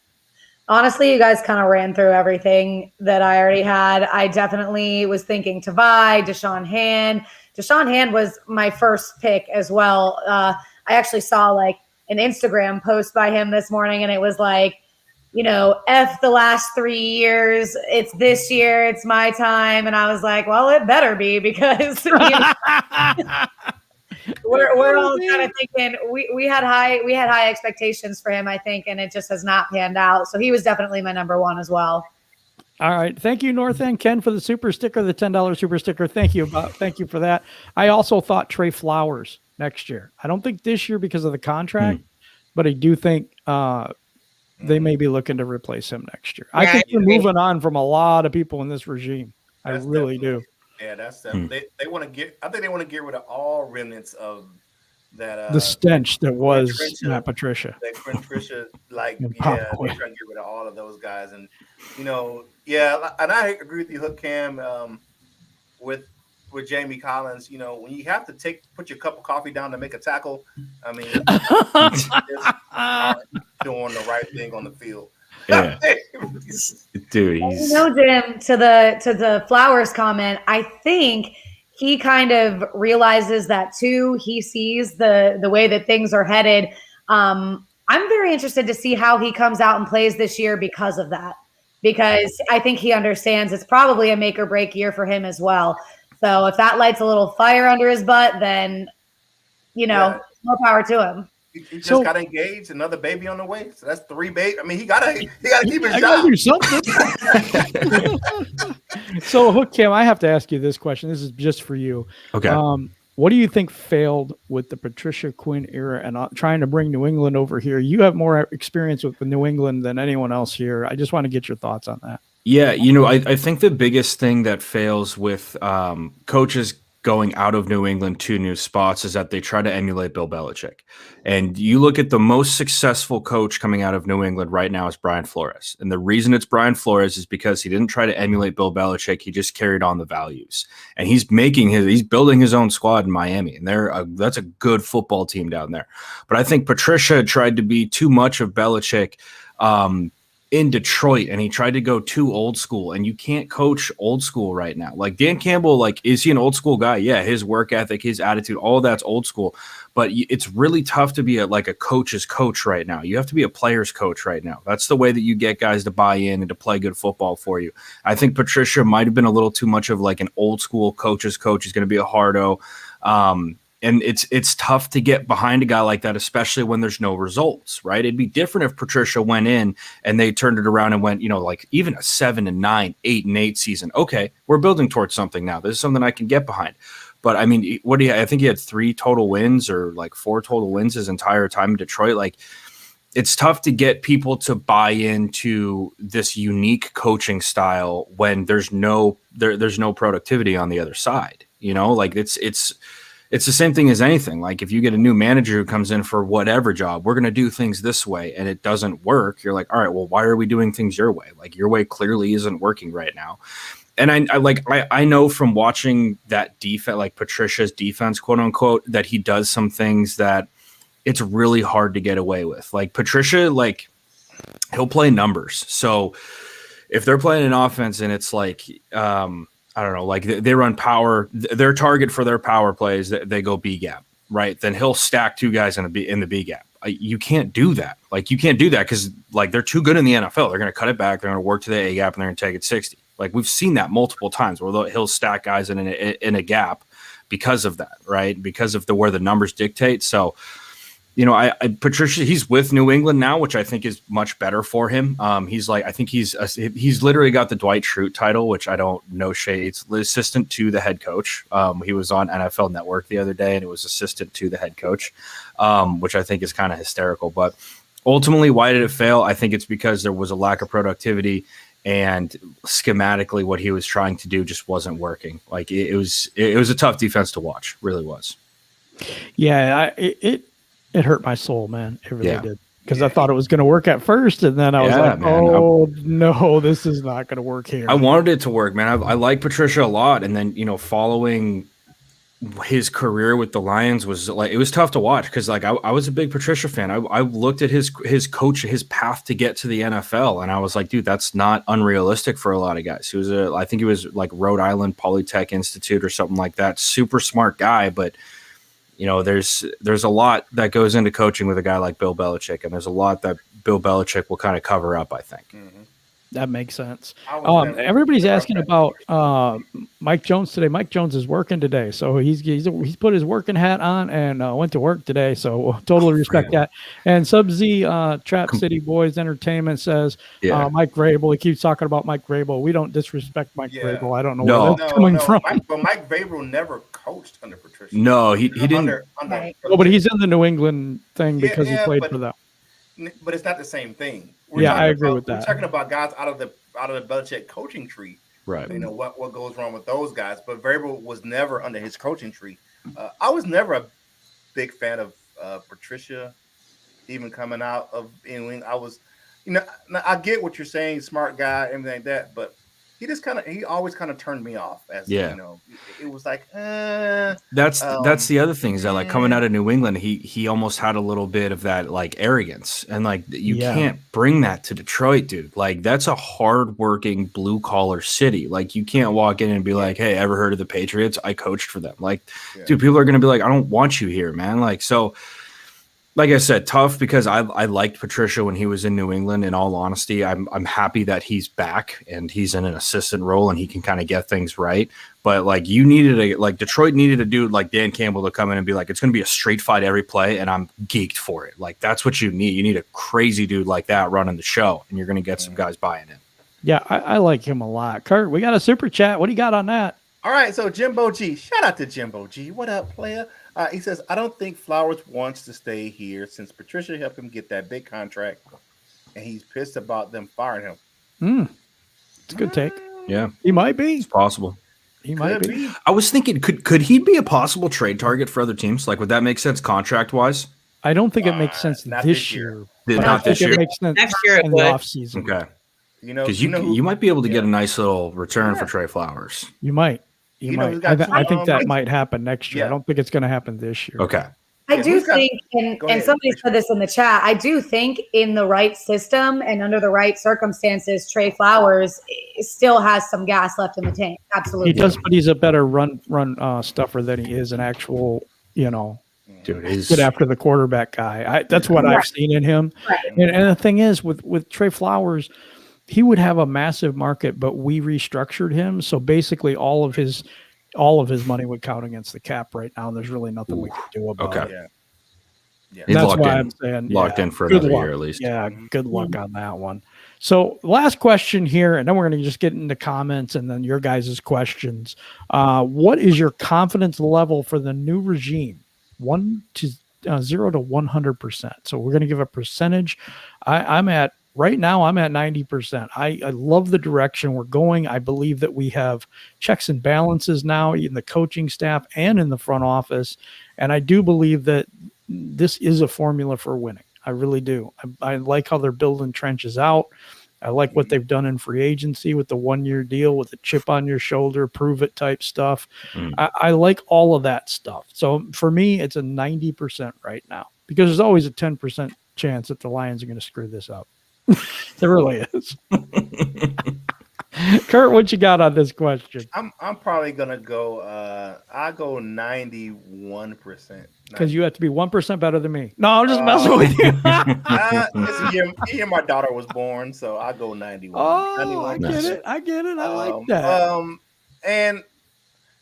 Honestly, you guys kind of ran through everything that I already had. I definitely was thinking Tavai, Deshaun Hand. Deshaun Hand was my first pick as well. I actually saw like an Instagram post by him this morning, and it was like, F the last 3 years. It's this year. It's my time. And I was like, well, it better be because we're all kind of thinking we had high expectations for him, I think, and it just has not panned out. So he was definitely my number one as well. All right. Thank you, North End Ken, for the super sticker, the $10 super sticker. Thank you for that. I also thought Trey Flowers next year. I don't think this year because of the contract, but I do think they may be looking to replace him next year. I think we're moving on from a lot of people in this regime. I really do. Yeah, that's them. They want to get. I think they want to get rid of all remnants of that. The stench that was Matt Patricia. That Patricia, they're trying to get rid of all of those guys, and and I agree with you, Hook Cam, with Jamie Collins. When you have to put your cup of coffee down to make a tackle, I mean, doing the right thing on the field. Yeah. Dude, Jim, to the Flowers comment, I think he kind of realizes that too. He sees the way that things are headed. I'm very interested to see how he comes out and plays this year because of that, because I think he understands it's probably a make or break year for him as well. So if that lights a little fire under his butt, then, more power to him. He just got engaged, another baby on the way. So that's 3 babies. I mean, he gotta keep his job. Do something. So, Hook Cam, I have to ask you this question. This is just for you. Okay. What do you think failed with the Patricia-Quinn era and trying to bring New England over here? You have more experience with New England than anyone else here. I just want to get your thoughts on that. Yeah, I think the biggest thing that fails with coaches going out of New England to new spots is that they try to emulate Bill Belichick. And you look at the most successful coach coming out of New England right now is Brian Flores. And the reason it's Brian Flores is because he didn't try to emulate Bill Belichick. He just carried on the values. And he's building his own squad in Miami. And that's a good football team down there. But I think Patricia tried to be too much of Belichick in Detroit, and he tried to go too old school, and you can't coach old school right now. Like Dan Campbell, is he an old school guy? Yeah, his work ethic, his attitude, all that's old school, but it's really tough to be a coach's coach right now. You have to be a player's coach right now. That's the way that you get guys to buy in and to play good football for you. I think Patricia might have been a little too much of an old school coach's coach. He's going to be a hardo. And it's tough to get behind a guy like that, especially when there's no results, right? It'd be different if Patricia went in and they turned it around and went, even a 7-9, 8-8 season. Okay, we're building towards something now. This is something I can get behind. But I mean, I think he had 3 total wins or 4 total wins his entire time in Detroit. It's tough to get people to buy into this unique coaching style when there's no productivity on the other side. It's the same thing as anything. If you get a new manager who comes in for whatever job, we're going to do things this way, and it doesn't work. You're like, all right, well, why are we doing things your way? Your way clearly isn't working right now. And I know from watching that defense, like Patricia's defense, quote unquote, that he does some things that it's really hard to get away with. Like Patricia, like he'll play numbers. So if they're playing an offense and it's like, I don't know, like they run power, their target for their power plays, they go B gap, right? Then he'll stack two guys in the B gap. You can't do that. Like you can't do that because like they're too good in the NFL. They're going to cut it back. They're going to work to the A gap and they're going to take it 60. Like we've seen that multiple times where he'll stack guys in a gap because of that, right? Because of where the numbers dictate. So, you know, Patricia, he's with New England now, which I think is much better for him. He's literally got the Dwight Schrute title, which I don't know shades. Assistant to the head coach. He was on NFL Network the other day, and it was assistant to the head coach, which I think is kind of hysterical. But ultimately, why did it fail? I think it's because there was a lack of productivity, and schematically, what he was trying to do just wasn't working. Like it was a tough defense to watch. Really was. Yeah, it hurt my soul, man. It really did. Because I thought it was going to work at first, and then I was like, no, this is not going to work here. I wanted it to work, man. I like Patricia a lot. And then, you know, following his career with the Lions was like, it was tough to watch because like I was a big Patricia fan. I looked at his coach, his path to get to the NFL, and I was like, dude, that's not unrealistic for a lot of guys. I think he was like Rhode Island Polytech Institute or something like that. Super smart guy, but you know, there's a lot that goes into coaching with a guy like Bill Belichick, and there's a lot that Bill Belichick will kind of cover up, I think. Mm-hmm. That makes sense. Everybody's asking about Mike Jones today. Mike Jones is working today, so he's put his working hat on and went to work today. So totally respect that. And Sub-Z Trap City Boys Entertainment says Mike Vrabel. He keeps talking about Mike Vrabel. We don't disrespect Mike Vrabel. I don't know where that's coming from. Mike Vrabel never coached under Patricia. No, he didn't. But he's in the New England thing because he played for them. But it's not the same thing. I agree with that. We're talking about guys out of the Belichick coaching tree, right? You know what goes wrong with those guys. But Vrabel was never under his coaching tree. I was never a big fan of Patricia, even coming out of England. I was, you know, I get what you're saying, smart guy, everything like that, but he always kind of turned me off. You know, it was like, that's the other thing is that like coming out of New England, he almost had a little bit of that like arrogance, and like you can't bring that to Detroit, dude. Like that's a hardworking blue collar city. Like you can't walk in and be like, hey, ever heard of the Patriots? I coached for them. Like, dude, people are gonna be like, I don't want you here, man. Like so. Like I said, tough because I liked Patricia when he was in New England. In all honesty, I'm happy that he's back and he's in an assistant role and he can kind of get things right. But like Detroit needed a dude like Dan Campbell to come in and be like, it's going to be a straight fight every play, and I'm geeked for it. Like that's what you need. You need a crazy dude like that running the show, and you're going to get some guys buying in. Yeah, I like him a lot. Kurt, we got a super chat. What do you got on that? All right, so Jimbo G, shout out to Jimbo G. What up, player? He says, I don't think Flowers wants to stay here since Patricia helped him get that big contract, and he's pissed about them firing him. It's a good take. Yeah. He might be. It's possible. He might be. I was thinking, could he be a possible trade target for other teams? Like, would that make sense contract-wise? I don't think it makes sense this year. Not this year. It makes sense next year in the offseason. Okay. You know, because you might be able to get a nice little return for Trey Flowers. You might. You might. I think that might happen next year. I don't think it's going to happen this year. Okay. I do think, and somebody said this in the chat, I do think in the right system and under the right circumstances, Trey Flowers still has some gas left in the tank. Absolutely. He does, but he's a better run stuffer than he is an actual, you know, dude, get after the quarterback guy. That's what I've seen in him. Right. And the thing is, with Trey Flowers, he would have a massive market, but we restructured him. So basically all of his money would count against the cap right now. And there's really nothing we can do about it. Yeah. He's that's locked why in. I'm saying locked in for another year at least. Yeah. Good luck on that one. So last question here, and then we're going to just get into comments and then your guys' questions. What is your confidence level for the new regime? 0 to 100%. So we're going to give a percentage. Right now, I'm at 90%. I love the direction we're going. I believe that we have checks and balances now in the coaching staff and in the front office. And I do believe that this is a formula for winning. I really do. I like how they're building trenches out. I like what they've done in free agency with the 1-year deal with the chip on your shoulder, prove it type stuff. I like all of that stuff. So for me, it's a 90% right now because there's always a 10% chance that the Lions are going to screw this up. There really is. Kurt, what you got on this question? I'm probably gonna go. I go 91%. Because you have to be 1% better than me. No, I'm just messing with you. It's the year my daughter was born, so I go 91. Oh, 91%. I get it. I like that. And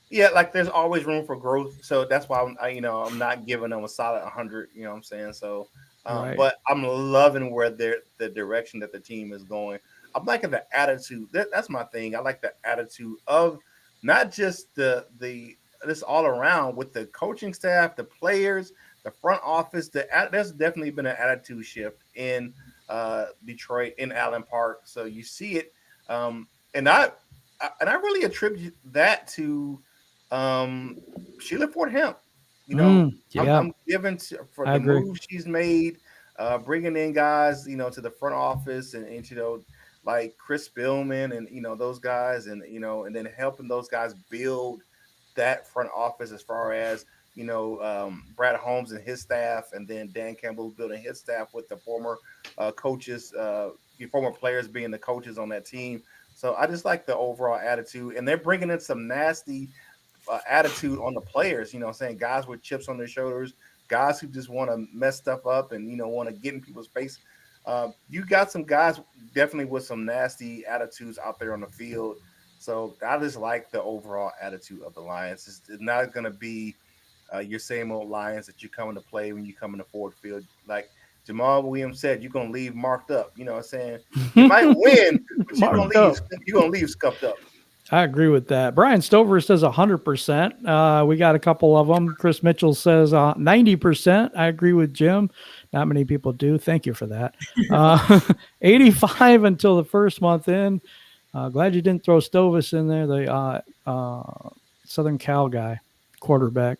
yeah, like there's always room for growth, so that's why I'm not giving them a solid 100. You know what I'm saying? So, Right. But I'm loving where the direction that the team is going. I'm liking the attitude. That's my thing. I like the attitude of not just this all around with the coaching staff, the players, the front office. There's definitely been an attitude shift in Detroit, in Allen Park. So you see it, and I really attribute that to Sheila Ford Hemp. I'm giving for the move she's made, bringing in guys, to the front office and like Chris Spillman and those guys and then helping those guys build that front office as far as Brad Holmes and his staff, and then Dan Campbell building his staff with the former coaches, former players being the coaches on that team. So I just like the overall attitude, and they're bringing in some nasty attitude on the players. Saying guys with chips on their shoulders, guys who just want to mess stuff up and want to get in people's face. You got some guys definitely with some nasty attitudes out there on the field. So I just like the overall attitude of the Lions. It's not going to be your same old Lions that you're coming to play when you come in the Ford Field. Like Jamal Williams said, you're going to leave marked up. You know what I'm saying? You might win, but you're going to leave scuffed up. I agree with that. Brian Stover says 100%. We got a couple of them. Chris Mitchell says 90%. I agree with Jim. Not many people do. Thank you for that. 85 until the first month in. Glad you didn't throw Stovis in there, the Southern Cal guy, quarterback.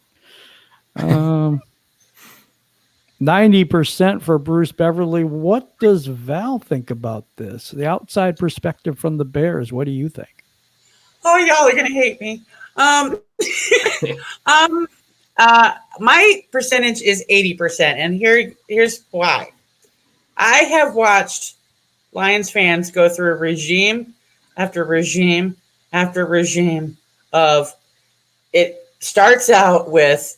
90% for Bruce Beverly. What does Val think about this? The outside perspective from the Bears. What do you think? Oh, y'all are gonna hate me. My percentage is 80%, and here's why. I have watched Lions fans go through regime after regime after regime of it starts out with,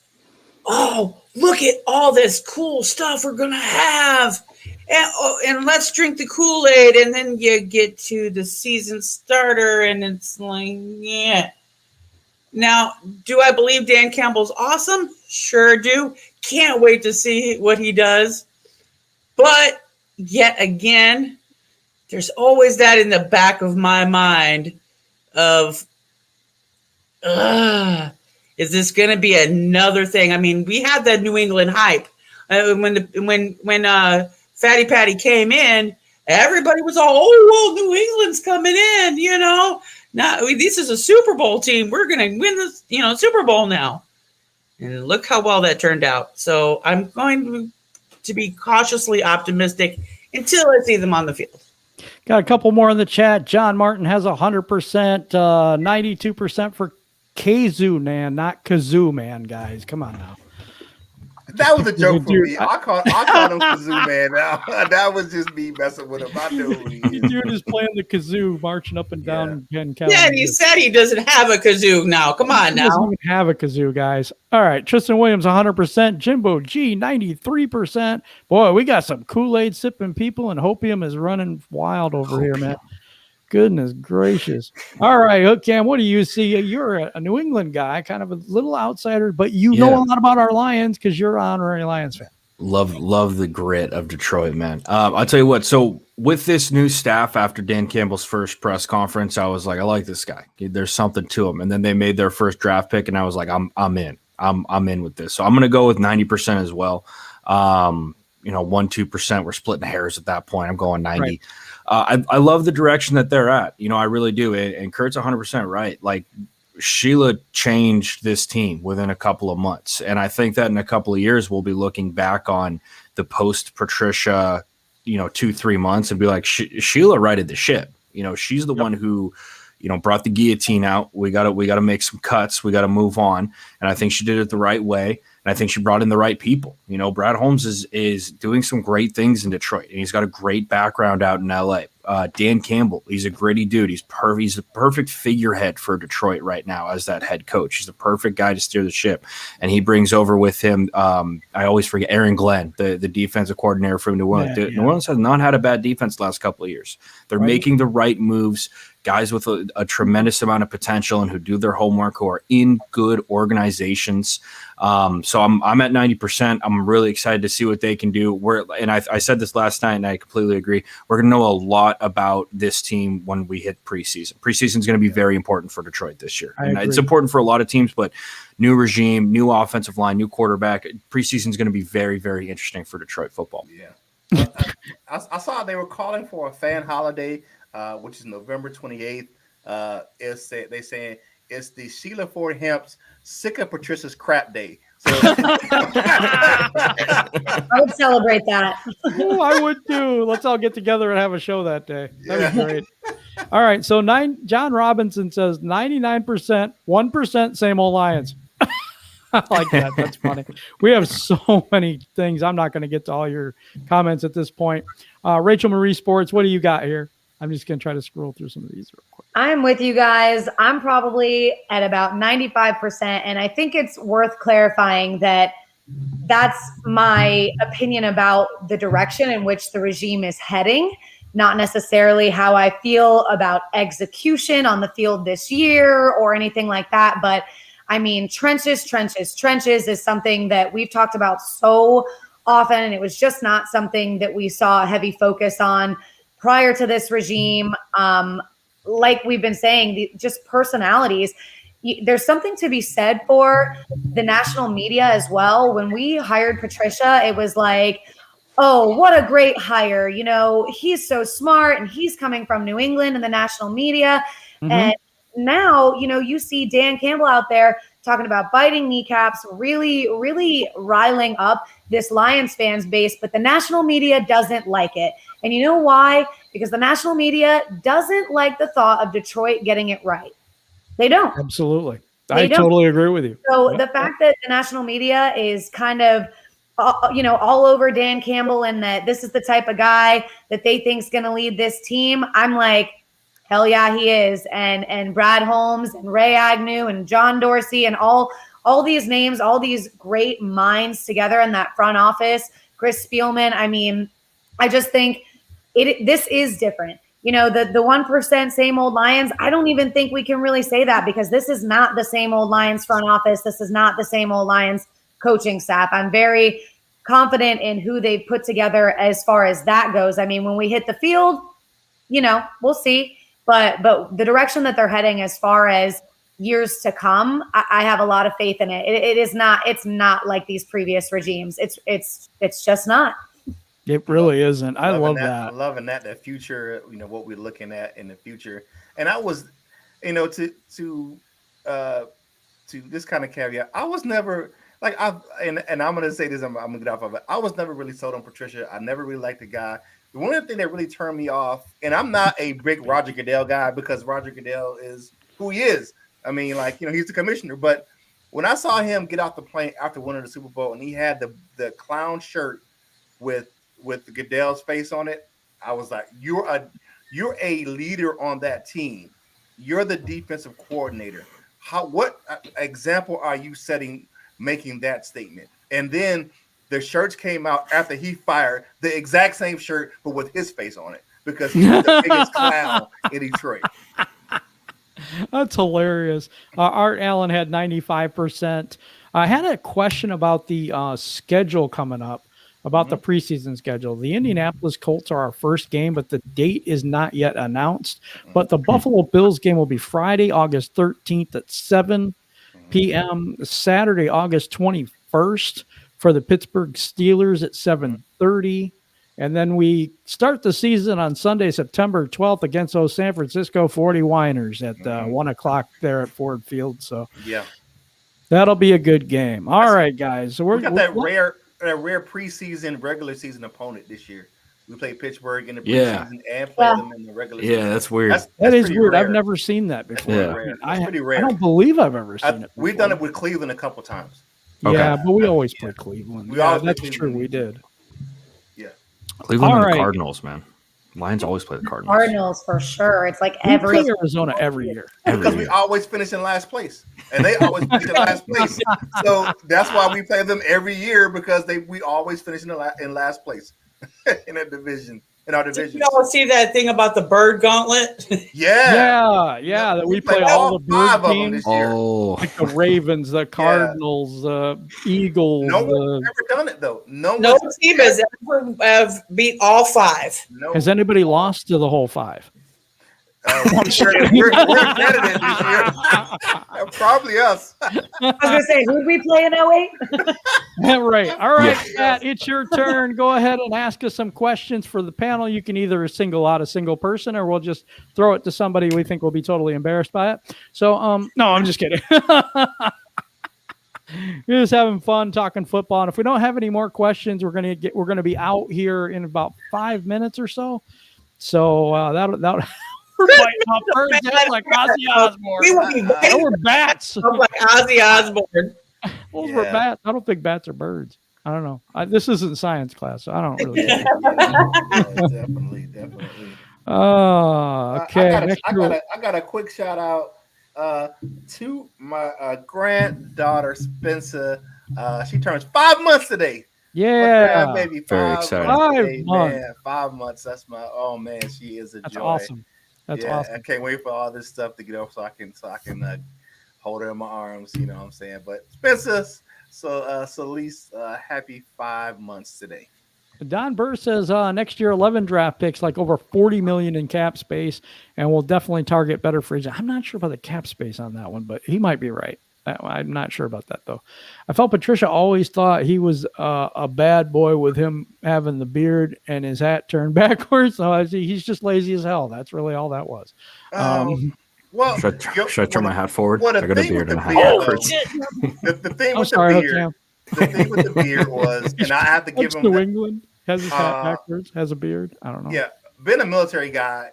oh, look at all this cool stuff we're gonna have. And let's drink the Kool-Aid, and then you get to the season starter, and it's like, yeah. Now, do I believe Dan Campbell's awesome? Sure do. Can't wait to see what he does. But yet again, there's always that in the back of my mind of, is this going to be another thing? I mean, we had that New England hype when Fatty Patty came in. Everybody was all, oh, well, New England's coming in, Now this is a Super Bowl team. We're going to win this, Super Bowl now. And look how well that turned out. So I'm going to be cautiously optimistic until I see them on the field. Got a couple more in the chat. John Martin has 100%, 92% for Kazoo Man, not Kazoo Man, guys. Come on now. That was a joke for me. I called him Kazoo Man. Now that was just me messing with him. I knew who he is. Dude is playing the kazoo, marching up and down. Yeah, and he said he doesn't have a kazoo now. Come on now. He doesn't even have a kazoo, guys. All right, Tristan Williams, 100%. Jimbo G, 93%. Boy, we got some Kool-Aid sipping people, and Hopium is running wild over here, man. Goodness gracious. All right, Hook Cam, what do you see? You're a New England guy, kind of a little outsider, but you know a lot about our Lions because you're an honorary Lions fan. Love the grit of Detroit, man. I'll tell you what. So with this new staff after Dan Campbell's first press conference, I was like, I like this guy. There's something to him. And then they made their first draft pick, and I was like, I'm in. I'm in with this. So I'm going to go with 90% as well. 1-2%. We're splitting hairs at that point. I'm going 90. Right. I love the direction that they're at. I really do. And Kurt's 100% right. Like, Sheila changed this team within a couple of months. And I think that in a couple of years, we'll be looking back on the post Patricia, 2-3 months and be like, Sheila righted the ship. She's the one who, brought the guillotine out. We got to make some cuts. We got to move on. And I think she did it the right way. And I think she brought in the right people. Brad Holmes is doing some great things in Detroit, and he's got a great background out in LA. Dan Campbell, he's a gritty dude. He's the perfect figurehead for Detroit right now as that head coach. He's the perfect guy to steer the ship. And he brings over with him, I always forget, Aaron Glenn, the defensive coordinator from New Orleans. New Orleans has not had a bad defense the last couple of years. They're making the right moves. Guys with a tremendous amount of potential and who do their homework, who are in good organizations. So I'm at 90%. I'm really excited to see what they can do. I said this last night, and I completely agree. We're going to know a lot about this team when we hit preseason. Preseason is going to be very important for Detroit this year. And it's important for a lot of teams, but new regime, new offensive line, new quarterback. Preseason is going to be very, very interesting for Detroit football. Yeah. I saw they were calling for a fan holiday, which is November 28th. They saying it's the Sheila Ford Hemp's Sick of Patricia's Crap Day. So I would celebrate that. Ooh, I would too. Let's all get together and have a show that day. That'd be great. All right. So John Robinson says 99%, 1% same old Lions. I like that. That's funny. We have so many things. I'm not going to get to all your comments at this point. Rachel Marie Sports, what do you got here? I'm just going to try to scroll through some of these real quick. I'm with you guys. I'm probably at about 95%. And I think it's worth clarifying that that's my opinion about the direction in which the regime is heading, not necessarily how I feel about execution on the field this year or anything like that. But I mean, trenches is something that we've talked about so often. And it was just not something that we saw a heavy focus on prior to this regime. Like we've been saying, just personalities. There's something to be said for the national media as well. When we hired Patricia, it was like, oh, what a great hire. He's so smart and he's coming from New England and the national media. Mm-hmm. And now, you see Dan Campbell out there talking about biting kneecaps, really, really riling up this Lions fans base, but the national media doesn't like it. And you know why? Because the national media doesn't like the thought of Detroit getting it right. They don't. Absolutely. I totally agree with you. So the fact that the national media is kind of, all over Dan Campbell and that this is the type of guy that they think is going to lead this team, I'm like, hell yeah, he is. And Brad Holmes and Ray Agnew and John Dorsey and all these names, all these great minds together in that front office, Chris Spielman. I mean, I just think this is different. The 1% same old Lions, I don't even think we can really say that because this is not the same old Lions front office. This is not the same old Lions coaching staff. I'm very confident in who they put together as far as that goes. I mean, when we hit the field, we'll see. But the direction that they're heading as far as years to come, I have a lot of faith in it. It's not like these previous regimes. It's just not. It really isn't. I love that. Loving that, the future, what we're looking at in the future. And I was, to this kind of caveat, I was never like, and I'm going to say this, I'm going to get off of it. I was never really sold on Patricia. I never really liked the guy. The one thing that really turned me off, and I'm not a big Roger Goodell guy because Roger Goodell is who he is. I mean, he's the commissioner. But when I saw him get off the plane after winning the Super Bowl and he had the clown shirt with the Goodell's face on it, I was like, you're a leader on that team. You're the defensive coordinator. What example are you setting making that statement? And then the shirts came out after he fired, the exact same shirt, but with his face on it, because he's the biggest clown in Detroit. That's hilarious. Art Allen had 95%. I had a question about the schedule coming up, about the preseason schedule. The Indianapolis Colts are our first game, but the date is not yet announced. But the Buffalo Bills game will be Friday, August 13th at 7 p.m., Saturday, August 21st. For the Pittsburgh Steelers at 7:30. And then we start the season on Sunday, September 12th against those San Francisco 49ers at 1 o'clock there at Ford Field. So yeah, that'll be a good game. All right, guys. So we got that rare preseason, regular season opponent this year. We played Pittsburgh in the Yeah. preseason and played them in the regular season. Yeah, that's weird. That is pretty weird. rare. I've never seen that before. Yeah. Rare. I That's pretty rare. I don't believe I've ever seen it. We've done it with Cleveland a couple times. Yeah, Okay. but we always play Cleveland. We always play that's Cleveland. true. We did. Cleveland All and the right. Cardinals, man. Lions always play the Cardinals. Cardinals for sure. It's like We every play Arizona every year. Because we always finish in last place, and they always finish in last place. So that's why we play them every year, because we always finish in last place in a division. In our Did division. you all see that thing about the bird gauntlet? Yeah. Yeah. That we play all the five bird of them teams, this year. Oh, like the Ravens, the Cardinals, Eagles. No one's ever done it though. No team has ever have beat all 5. No. Has anybody lost to the whole 5? We're accredited this year. Probably us. I was gonna say, who did we play in 08? Right. All right, Yeah. Matt, it's your turn. Go ahead and ask us some questions for the panel. You can either single out a single person, or we'll just throw it to somebody we think will be totally embarrassed by it. So, no, I'm just kidding. We're just having fun talking football. And if we don't have any more questions, we're gonna be out here in about 5 minutes or so. So that'll we're biting off birds' heads like Ozzy Osbourne. We will be Oh, we're bats. like Ozzy Osbourne. Those were bats. I don't think bats are birds. I don't know. This isn't science class, so I don't really care. Definitely. Okay. I got a quick shout out to my granddaughter Spencer. She turns 5 months today. Yeah. Baby, Very 5 exciting. months 5 today, months. man. 5 months. That's man. She is a That's joy. awesome. That's awesome. I can't wait for all this stuff to get off so I can hold her in my arms. You know what I'm saying? But Spencer, Solis, happy 5 months today. Don Burr says next year 11 draft picks, like over 40 million in cap space, and we'll definitely target better free agents. I'm not sure about the cap space on that one, but he might be right. I'm not sure about that though. I felt Patricia always thought he was a bad boy with him having the beard and his hat turned backwards. So he's just lazy as hell. That's really all that was. Well, should I turn my hat forward? Well, I got a beard and a hat. The thing I'm with sorry, the beard, Cam. the thing with the beard was, and I have to give What's him New England has his hat backwards, has a beard. I don't know. Yeah, being a military guy,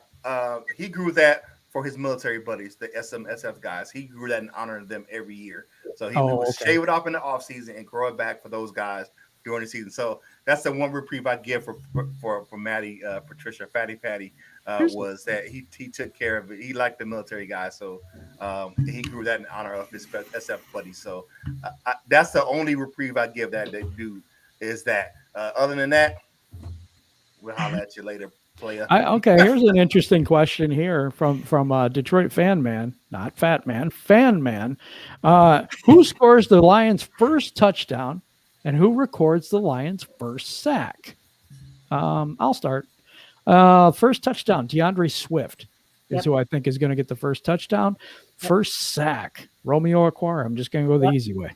he grew that for his military buddies, the SMSF guys. He grew that and honored them every year. So he would shave it off in the off season and grow it back for those guys during the season. So that's the one reprieve I give for Maddie, Patricia, Patty, was that he took care of it. He liked the military guys, so he grew that in honor of his SF buddies. So that's the only reprieve I give that dude is that. Other than that, we'll holler at you later, player. Okay, here's an interesting question here from Detroit fan man, not fat man, fan man. Who scores the Lions' first touchdown, and who records the Lions' first sack? I'll start. First touchdown, DeAndre Swift is who I think is going to get the first touchdown. First sack, Romeo Okwara. I'm just going to go the easy way.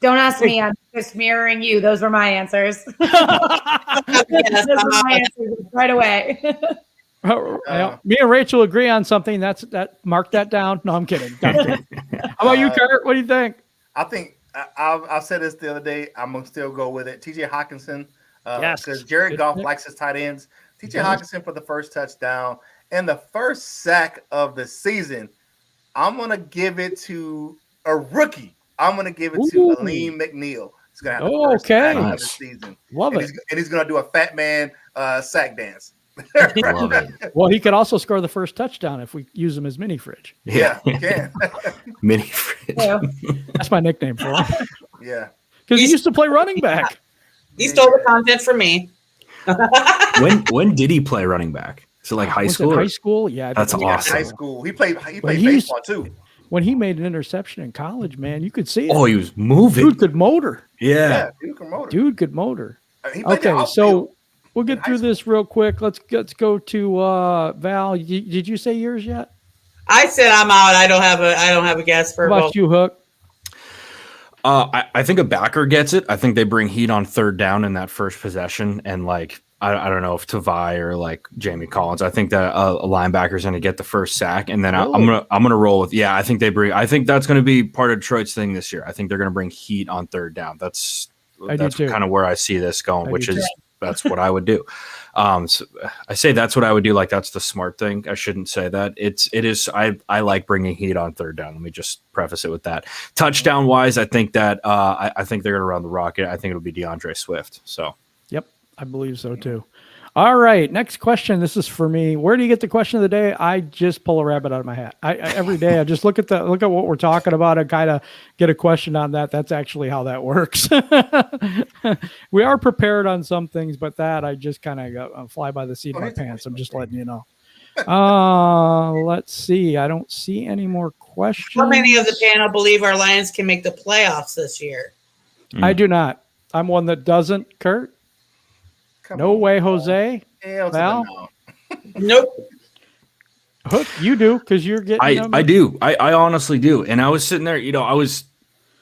Don't ask me. I'm just mirroring you. Those were my answers. Those were my answers right away. Me and Rachel agree on something. Mark that down. No, I'm kidding. How about you, Kurt? What do you think? I think I said this the other day. I'm gonna still go with it. TJ Hawkinson, because Jared Goff likes his tight ends. TJ Hawkinson for the first touchdown and the first sack of the season. I'm gonna give it to a rookie. I'm going to give it to Aleem McNeil. He's going to have the first sack of the season. Love it. And he's going to do a fat man sack dance. Love it. Well, he could also score the first touchdown if we use him as mini fridge. Yeah, he can. Mini fridge. Yeah. That's my nickname for him. Yeah. Because he used to play running back. He stole the content from me. When did he play running back? So like high school? High school? Yeah. That's awesome. High school. He played baseball too. When he made an interception in college, man, you could see it. Oh, he was moving. Dude could motor. Yeah. Dude could motor. Okay, so we'll get through this real quick. Let's go to Val. Did you say yours yet? I said I'm out. I don't have a guess for How about you, Hook? I think a backer gets it. I think they bring heat on third down in that first possession, and like I don't know if Tavai or like Jamie Collins. I think that a linebacker's going to get the first sack, and then I'm gonna roll with I think that's going to be part of Detroit's thing this year. I think they're going to bring heat on third down. That's kind of where I see this going, which is that's what I would do. So I say that's what I would do. Like, that's the smart thing. I shouldn't say that. It is. I like bringing heat on third down. Let me just preface it with that. Touchdown wise, I think that I think they're going to run the rocket. I think it'll be DeAndre Swift. So, yep, I believe so too. All right, next question. This is for me. Where do you get the question of the day? I just pull a rabbit out of my hat. I every day I just look at what we're talking about and kind of get a question on that. That's actually how that works. We are prepared on some things, but that I just kind of fly by the seat of my pants. I'm just letting you know. Let's see. I don't see any more questions. How many of the panel believe our Lions can make the playoffs this year? I do not. I'm one that doesn't. Kurt? No way, Jose. Val? No. Nope. Hook, you do, because you're getting I do. I honestly do. And I was sitting there,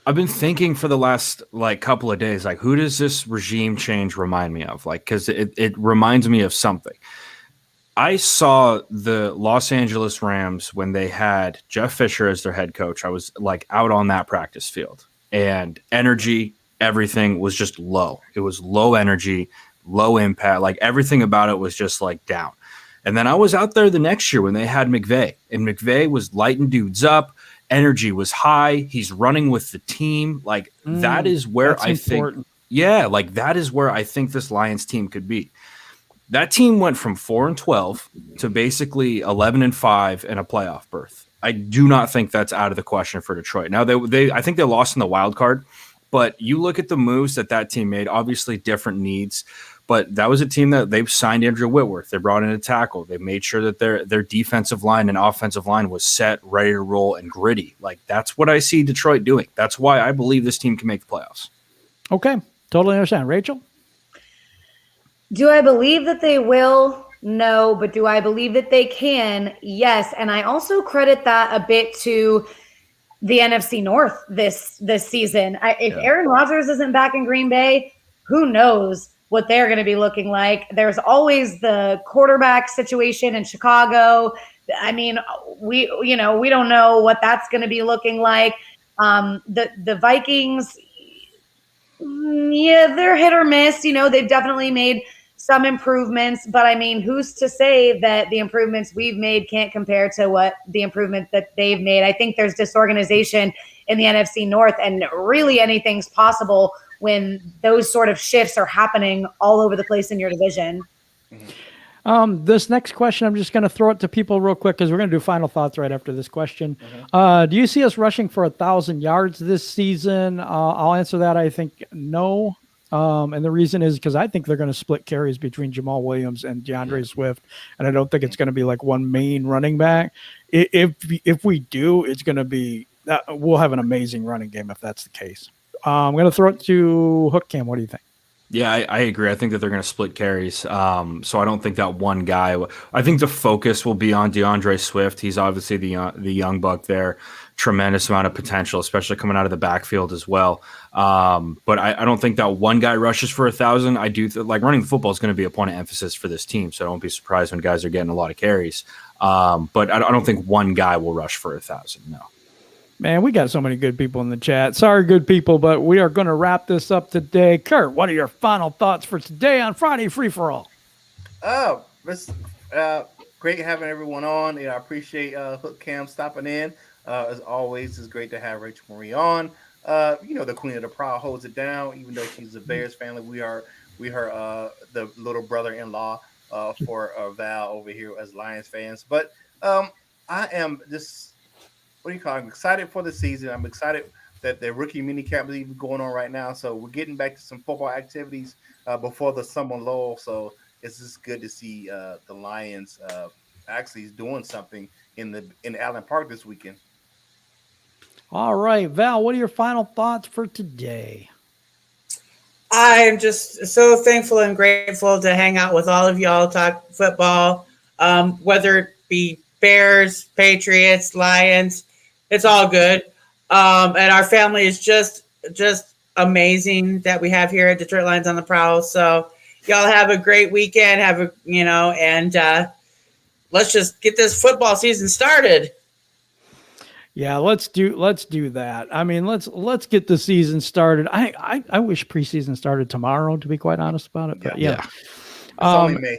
I've been thinking for the last couple of days, who does this regime change remind me of? Because it reminds me of something. I saw the Los Angeles Rams when they had Jeff Fisher as their head coach. I was out on that practice field, and energy, everything was just low. It was low energy, low impact. Everything about it was just down. And then I was out there the next year when they had McVay, and McVay was lighting dudes up. Energy was high. He's running with the team. That is where I think, that is where I think this Lions team could be. That team went from 4-12 to basically 11-5 in a playoff berth. I do not think that's out of the question for Detroit. Now I think they lost in the wild card, but you look at the moves that team made. Obviously, different needs. But that was a team that they've signed Andrew Whitworth. They brought in a tackle. They made sure that their defensive line and offensive line was set, ready to roll, and gritty. That's what I see Detroit doing. That's why I believe this team can make the playoffs. Okay. Totally understand. Rachel? Do I believe that they will? No. But do I believe that they can? Yes. And I also credit that a bit to the NFC North this season. If Aaron Rodgers isn't back in Green Bay, who knows what they're going to be looking like. There's always the quarterback situation in Chicago. I mean, we don't know what that's going to be looking like. The Vikings, they're hit or miss. They've definitely made some improvements, but I mean, who's to say that the improvements we've made can't compare to what the improvement that they've made? I think there's disorganization in the NFC North, and really anything's possible when those sort of shifts are happening all over the place in your division. This next question, I'm just going to throw it to people real quick because we're going to do final thoughts right after this question. Do you see us rushing for 1,000 yards this season? I'll answer that. I think no. And the reason is because I think they're going to split carries between Jamal Williams and DeAndre Swift. And I don't think it's going to be one main running back. If we do, it's going to be we'll have an amazing running game if that's the case. I'm going to throw it to Hook Cam. What do you think? Yeah, I agree. I think that they're going to split carries. So I don't think that one guy. I think the focus will be on DeAndre Swift. He's obviously the young buck there. Tremendous amount of potential, especially coming out of the backfield as well. But I don't think that one guy rushes for 1,000. I do running the football is going to be a point of emphasis for this team. So I won't be surprised when guys are getting a lot of carries. But I don't think one guy will rush for 1,000. No. Man, we got so many good people in the chat. Sorry, good people, but we are going to wrap this up today. Kurt, what are your final thoughts for today on Friday Free For All? Oh, this great having everyone on. I appreciate Hook Cam stopping in. As always, it's great to have Rachel Marie on. The Queen of the Proud holds it down, even though she's a Bears family. We are the little brother-in-law for Val over here as Lions fans. But I am just. What do you call it? I'm excited for the season. I'm excited that the rookie mini camp is even going on right now. So we're getting back to some football activities before the summer lull. So it's just good to see the Lions actually doing something in Allen Park this weekend. All right, Val, what are your final thoughts for today? I'm just so thankful and grateful to hang out with all of y'all, talk football, whether it be Bears, Patriots, Lions. It's all good. And our family is just amazing that we have here at Detroit Lions on the Prowl. So y'all have a great weekend. And let's just get this football season started. Yeah, let's do that. I mean, let's get the season started. I wish preseason started tomorrow, to be quite honest about it. But Yeah. It's only May.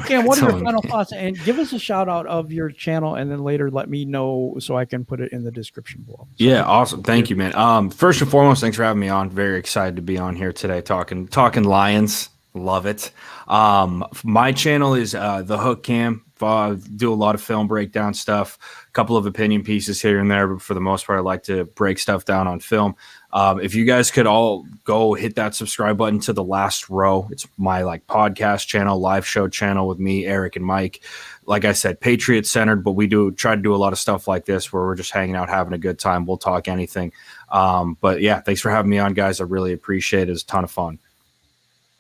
Cam, what are your only final me. thoughts? And give us a shout out of your channel, and then later let me know so I can put it in the description below. So, Yeah, awesome. Thank you, man. First and foremost, thanks for having me on. Very excited to be on here today talking Lions. Love it. My channel is The Hook Cam. Do a lot of film breakdown stuff, a couple of opinion pieces here and there, but for the most part, I like to break stuff down on film. If you guys could all go hit that subscribe button to The Last Row, it's my podcast channel, live show channel with me, Eric, and Mike. Like I said, Patriot centered, but we try to do a lot of stuff like this where we're just hanging out, having a good time. We'll talk anything. But yeah, thanks for having me on, guys. I really appreciate it. It's a ton of fun.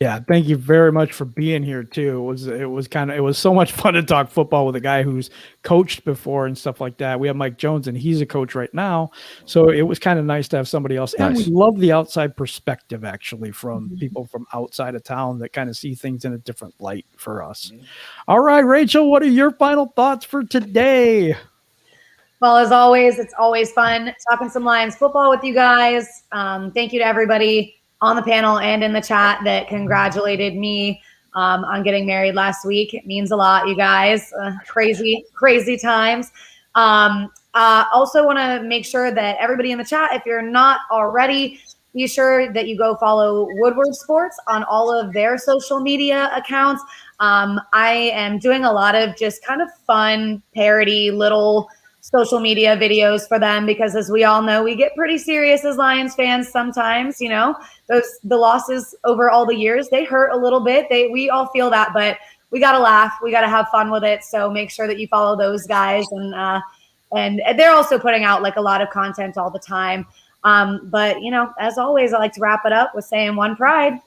yeah, thank you very much for being here too. It was so much fun to talk football with a guy who's coached before and stuff like that. We have Mike Jones, and he's a coach right now, so it was kind of nice to have somebody else. And we love the outside perspective, actually, from people from outside of town that kind of see things in a different light for us. All right, Rachel, what are your final thoughts for today? Well, as always, it's always fun talking some Lions football with you guys. Thank you to everybody on the panel and in the chat that congratulated me on getting married last week. It means a lot, you guys. Crazy times. Also want to make sure that everybody in the chat, if you're not already, be sure that you go follow Woodward Sports on all of their social media accounts. I am doing a lot of just kind of fun, parody, little social media videos for them because, as we all know, we get pretty serious as Lions fans sometimes. You know, the losses over all the years, they hurt a little bit. We all feel that, but we got to laugh. We got to have fun with it. So make sure that you follow those guys. And they're also putting out a lot of content all the time. But, as always, I like to wrap it up with saying one pride.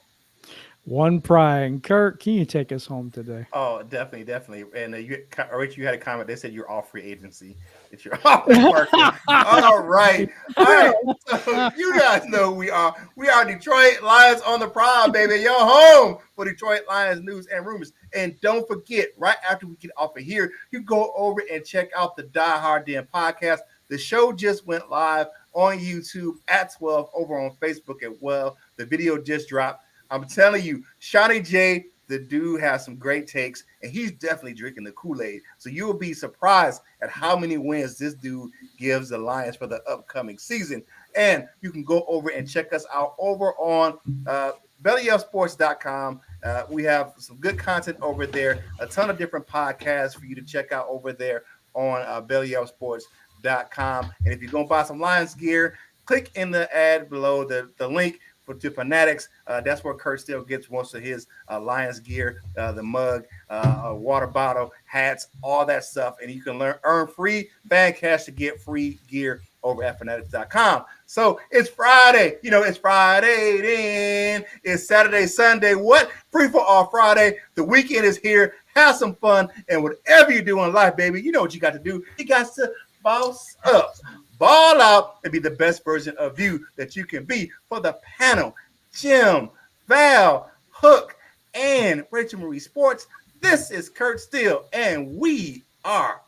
One pride. Kurt, can you take us home today? Oh, definitely. And Rachel, you had a comment. They said you're off free agency. That you're off the market. All right. So you guys know we are Detroit Lions on the Pride, baby. You're home for Detroit Lions news and rumors. And don't forget, right after we get off of here, you go over and check out the Die Hard Den podcast. The show just went live on YouTube at 12, over on Facebook as well. The video just dropped. I'm telling you, Shawnee J, the dude has some great takes, and he's definitely drinking the Kool-Aid. So you will be surprised at how many wins this dude gives the Lions for the upcoming season. And you can go over and check us out over on bellyupsports.com. We have some good content over there, a ton of different podcasts for you to check out over there on bellyupsports.com. And if you're going to buy some Lions gear, click in the ad below the link to Fanatics. That's where Kurt still gets most of his Lions gear, the mug, water bottle, hats, all that stuff. And you can earn free fan cash to get free gear over at fanatics.com. So it's Friday. It's Friday then. It's Saturday, Sunday. What? Free for all Friday. The weekend is here. Have some fun. And whatever you do in life, baby, you know what you got to do. You got to boss up. Ball out and be the best version of you that you can be. For the panel, Jim, Val, Hook, and Rachel Marie Sports, this is Kurt Steele, and we are